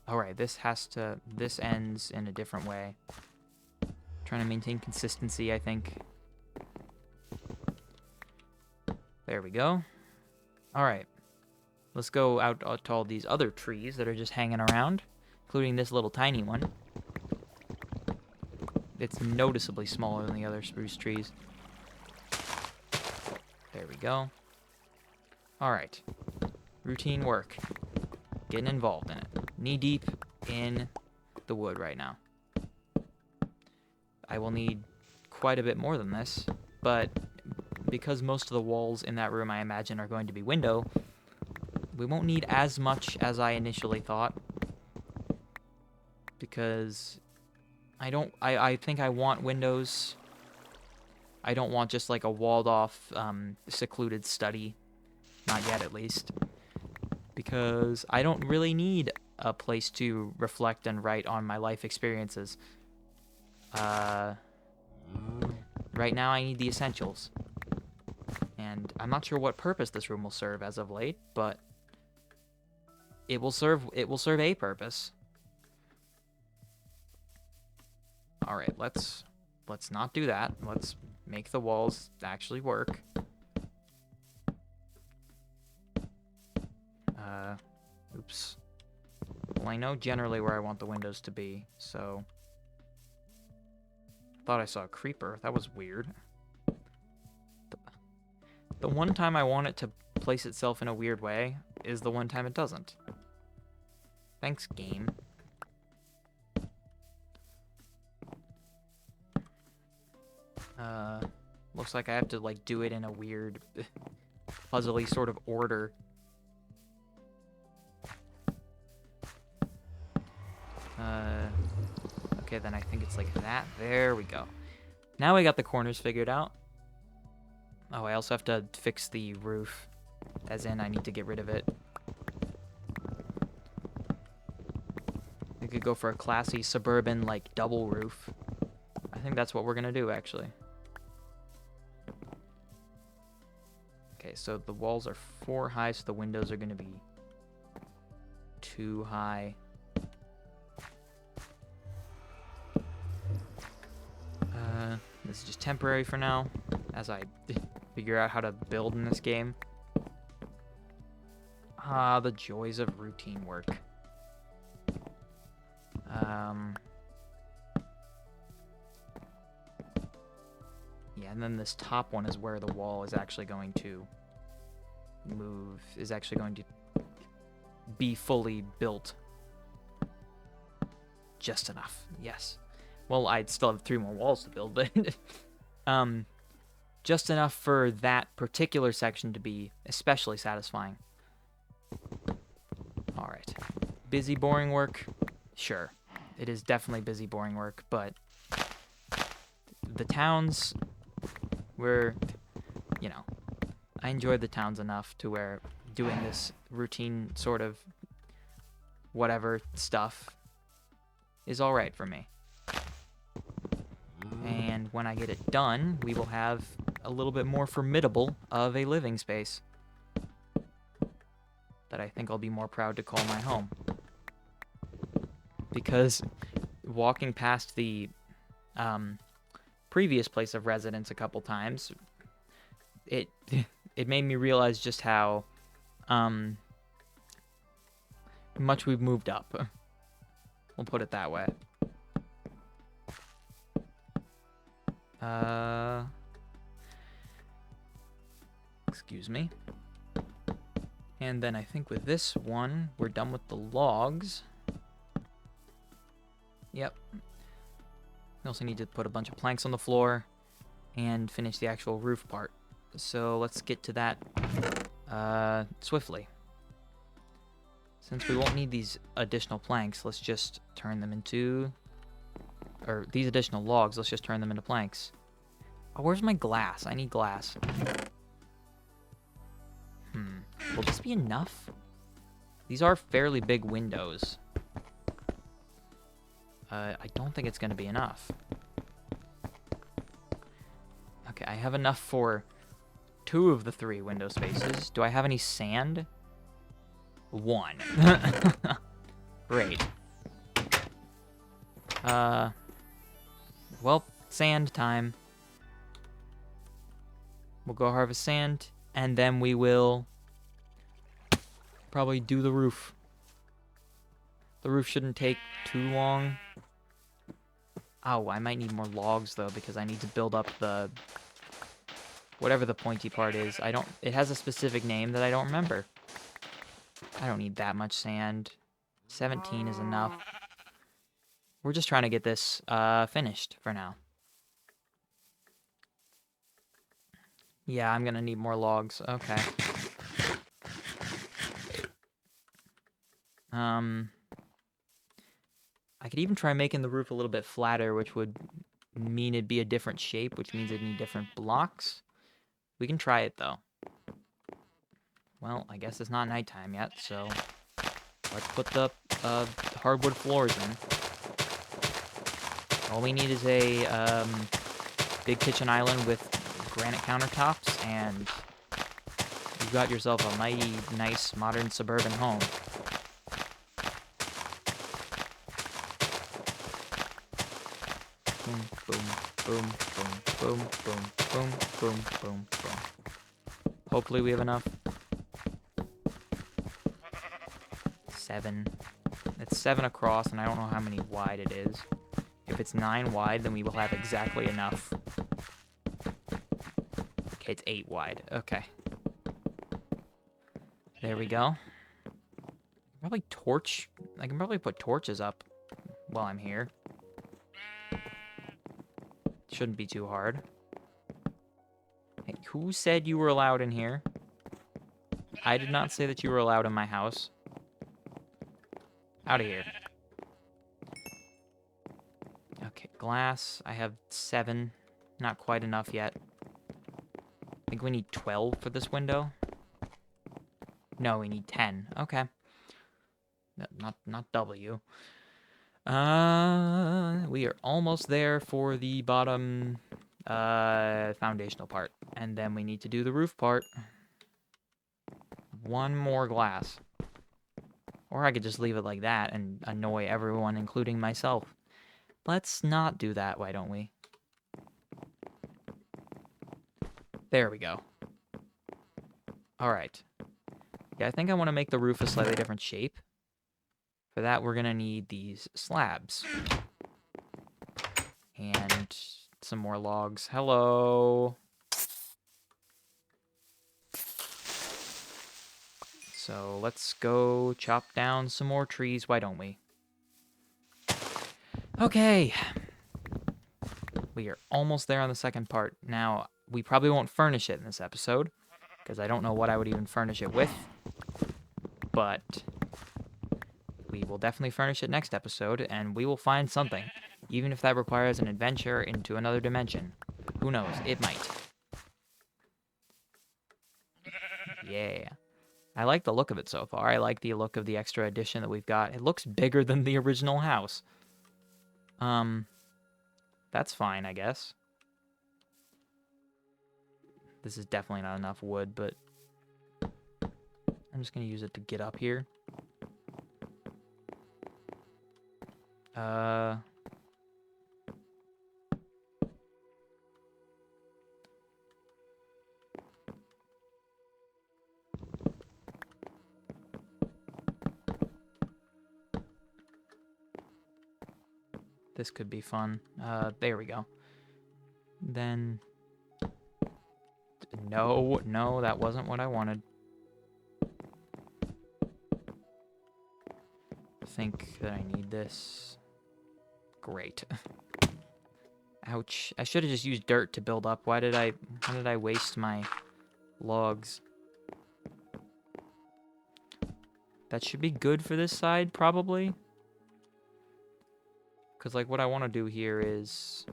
Alright, this ends in a different way. Trying to maintain consistency, I think. There we go. Alright. Let's go out to all these other trees that are just hanging around, including this little tiny one. it's noticeably smaller than the other spruce trees. There we go. Alright. Routine work. Getting involved in it. Knee-deep in the wood right now. I will need quite a bit more than this, but because most of the walls in that room I imagine are going to be window, we won't need as much as I initially thought. Because I think I want windows. I don't want just like a walled off, secluded study. Not yet, at least. Because I don't really need a place to reflect and write on my life experiences. Right now I need the essentials. And I'm not sure what purpose this room will serve as of late, but it will serve a purpose. All right, let's not do that. Let's make the walls actually work. Oops. Well, I know generally where I want the windows to be, so thought I saw a creeper. That was weird. The one time I want it to place itself in a weird way is the one time it doesn't. Thanks, game. Looks like I have to, like, do it in a weird, puzzly sort of order. Okay, then I think it's like that. There we go. Now we got the corners figured out. Oh, I also have to fix the roof. As in, I need to get rid of it. We could go for a classy suburban, like, double roof. I think that's what we're gonna do, actually. Okay, so the walls are 4 high, so the windows are gonna be 2 high. This is just temporary for now, as I figure out how to build in this game. Ah, the joys of routine work. Yeah, and then this top one is where the wall is actually going to move, is actually going to be fully built. Just enough, yes. Well, I'd still have 3 more walls to build, but just enough for that particular section to be especially satisfying. All right. Busy, boring work? Sure. It is definitely busy, boring work, but the towns were, you know, I enjoyed the towns enough to where doing this routine sort of whatever stuff is all right for me. And when I get it done, we will have a little bit more formidable of a living space that I think I'll be more proud to call my home. Because walking past the previous place of residence a couple times, it made me realize just how much we've moved up. We'll put it that way. Excuse me. And then I think with this one, we're done with the logs. Yep. We also need to put a bunch of planks on the floor and finish the actual roof part. So let's get to that swiftly. Since we won't need these additional planks, let's just turn them into... Or these additional logs, let's just turn them into planks. Oh, where's my glass? I need glass. Will this be enough? These are fairly big windows. I don't think it's going to be enough. Okay, I have enough for 2 of the 3 window spaces. Do I have any sand? 1. Great. Well, sand time. We'll go harvest sand, and then we will probably do the roof. The roof shouldn't take too long. Oh, I might need more logs, though, because I need to build up the... whatever the pointy part is. I don't... It has a specific name that I don't remember. I don't need that much sand. 17 is enough. We're just trying to get this finished for now. Yeah, I'm gonna need more logs. Okay. I could even try making the roof a little bit flatter, which would mean it'd be a different shape, which means it'd need different blocks. We can try it, though. Well, I guess it's not nighttime yet, so let's put the hardwood floors in. All we need is a big kitchen island with granite countertops, and you've got yourself a mighty nice modern suburban home. Boom, boom, boom, boom, boom, boom, boom, boom, boom, boom. Hopefully we have enough. 7. It's 7 across, and I don't know how many wide it is. If it's 9 wide, then we will have exactly enough. Okay, it's 8 wide. Okay. There we go. Probably torch. I can probably put torches up while I'm here. Shouldn't be too hard. Hey, who said you were allowed in here? I did not say that you were allowed in my house. Out of here. Okay, glass. I have 7. Not quite enough yet. I think we need 12 for this window. No, we need 10. Okay. Not W. We are almost there for the bottom foundational part. And then we need to do the roof part. 1 more glass. Or I could just leave it like that and annoy everyone, including myself. Let's not do that, why don't we? There we go. Alright. Yeah, I think I want to make the roof a slightly different shape. For that, we're going to need these slabs. And some more logs. Hello! So let's go chop down some more trees, why don't we? Okay. We are almost there on the second part. Now, we probably won't furnish it in this episode, because I don't know what I would even furnish it with. But we will definitely furnish it next episode, and we will find something. Even if that requires an adventure into another dimension. Who knows? It might. Yeah. I like the look of it so far. I like the look of the extra addition that we've got. It looks bigger than the original house. That's fine, I guess. This is definitely not enough wood, but I'm just going to use it to get up here. This could be fun. There we go. Then... No, that wasn't what I wanted. I think that I need this. Great. Ouch. I should have just used dirt to build up. Why did I waste my logs? That should be good for this side, probably. Because, like, what I want to do here is...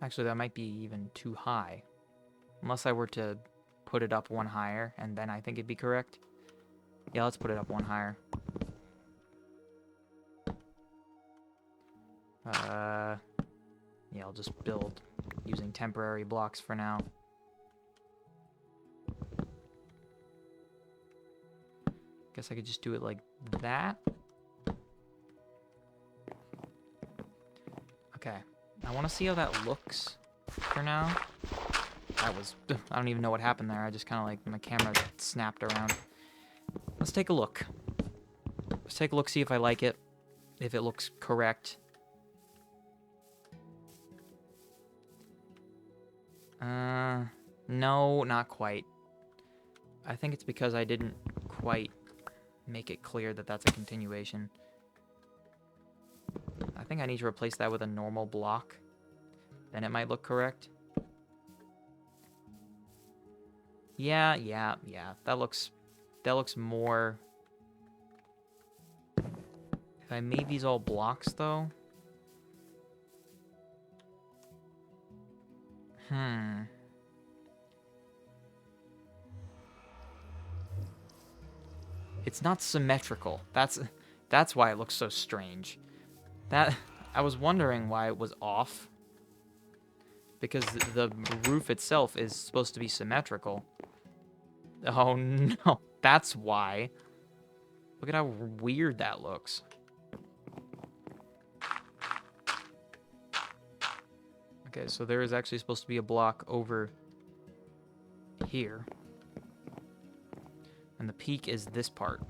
Actually, that might be even too high. Unless I were to put it up 1 higher, and then I think it'd be correct. Yeah, let's put it up 1 higher. Yeah, I'll just build using temporary blocks for now. Guess I could just do it like that. Okay. I want to see how that looks for now. That was... I don't even know what happened there. I just kind of like... My camera snapped around. Let's take a look. Let's take a look, see if I like it, if it looks correct. No, not quite. I think it's because I didn't quite make it clear that that's a continuation. I think I need to replace that with a normal block. Then it might look correct. Yeah. That looks more... If I made these all blocks, though... It's not symmetrical. That's why it looks so strange. I was wondering why it was off. Because the roof itself is supposed to be symmetrical. Oh no, that's why. Look at how weird that looks. Okay, so there is actually supposed to be a block over here. And the peak is this part.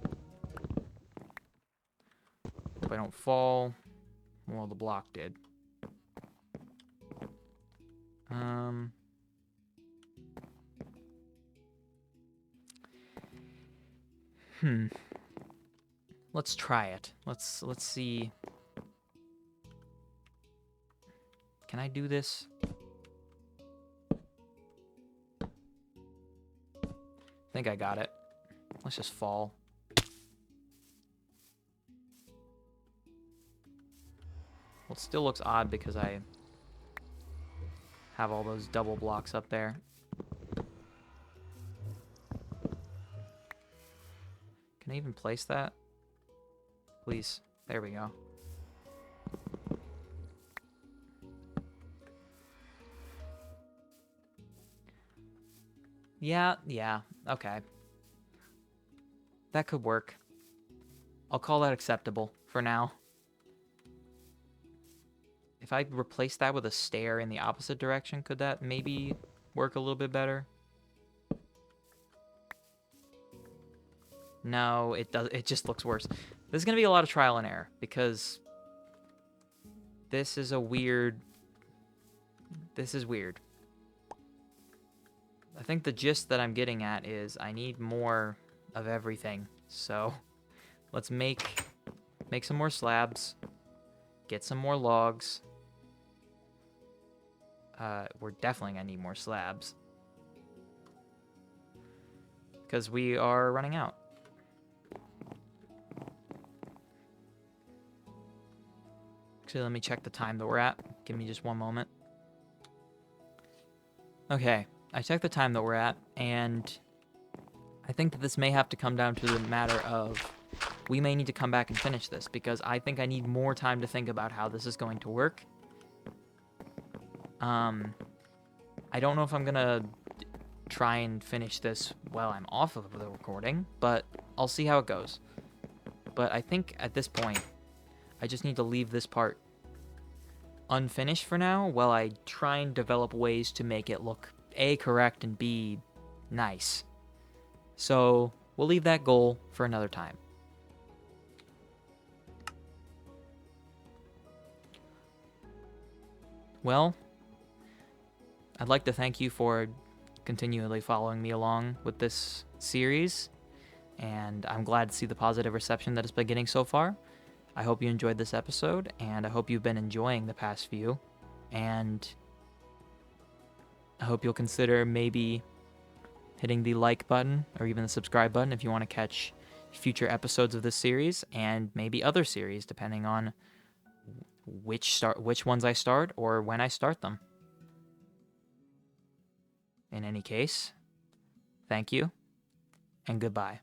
If I don't fall, well, the block did. Let's try it. Let's see. Can I do this? I think I got it. Let's just fall. Well, it still looks odd because I have all those double blocks up there. Can I even place that? Please. There we go. Yeah, okay. That could work. I'll call that acceptable for now. If I replace that with a stair in the opposite direction, could that maybe work a little bit better? No, it does. It just looks worse. There's going to be a lot of trial and error because this is a weird... This is weird. I think the gist that I'm getting at is I need more of everything. So let's make some more slabs, get some more logs. We're definitely gonna need more slabs because we are running out. Actually, let me check the time that we're at. Give me just one moment. Okay, I checked the time that we're at, and I think that this may have to come down to the matter of we may need to come back and finish this because I think I need more time to think about how this is going to work. I don't know if I'm gonna try and finish this while I'm off of the recording, but I'll see how it goes. But I think at this point, I just need to leave this part unfinished for now while I try and develop ways to make it look A, correct, and B, nice. So we'll leave that goal for another time. Well, I'd like to thank you for continually following me along with this series, and I'm glad to see the positive reception that it's been getting so far. I hope you enjoyed this episode, and I hope you've been enjoying the past few, and I hope you'll consider maybe hitting the like button or even the subscribe button if you want to catch future episodes of this series and maybe other series depending on which ones I start or when I start them. In any case, thank you and goodbye.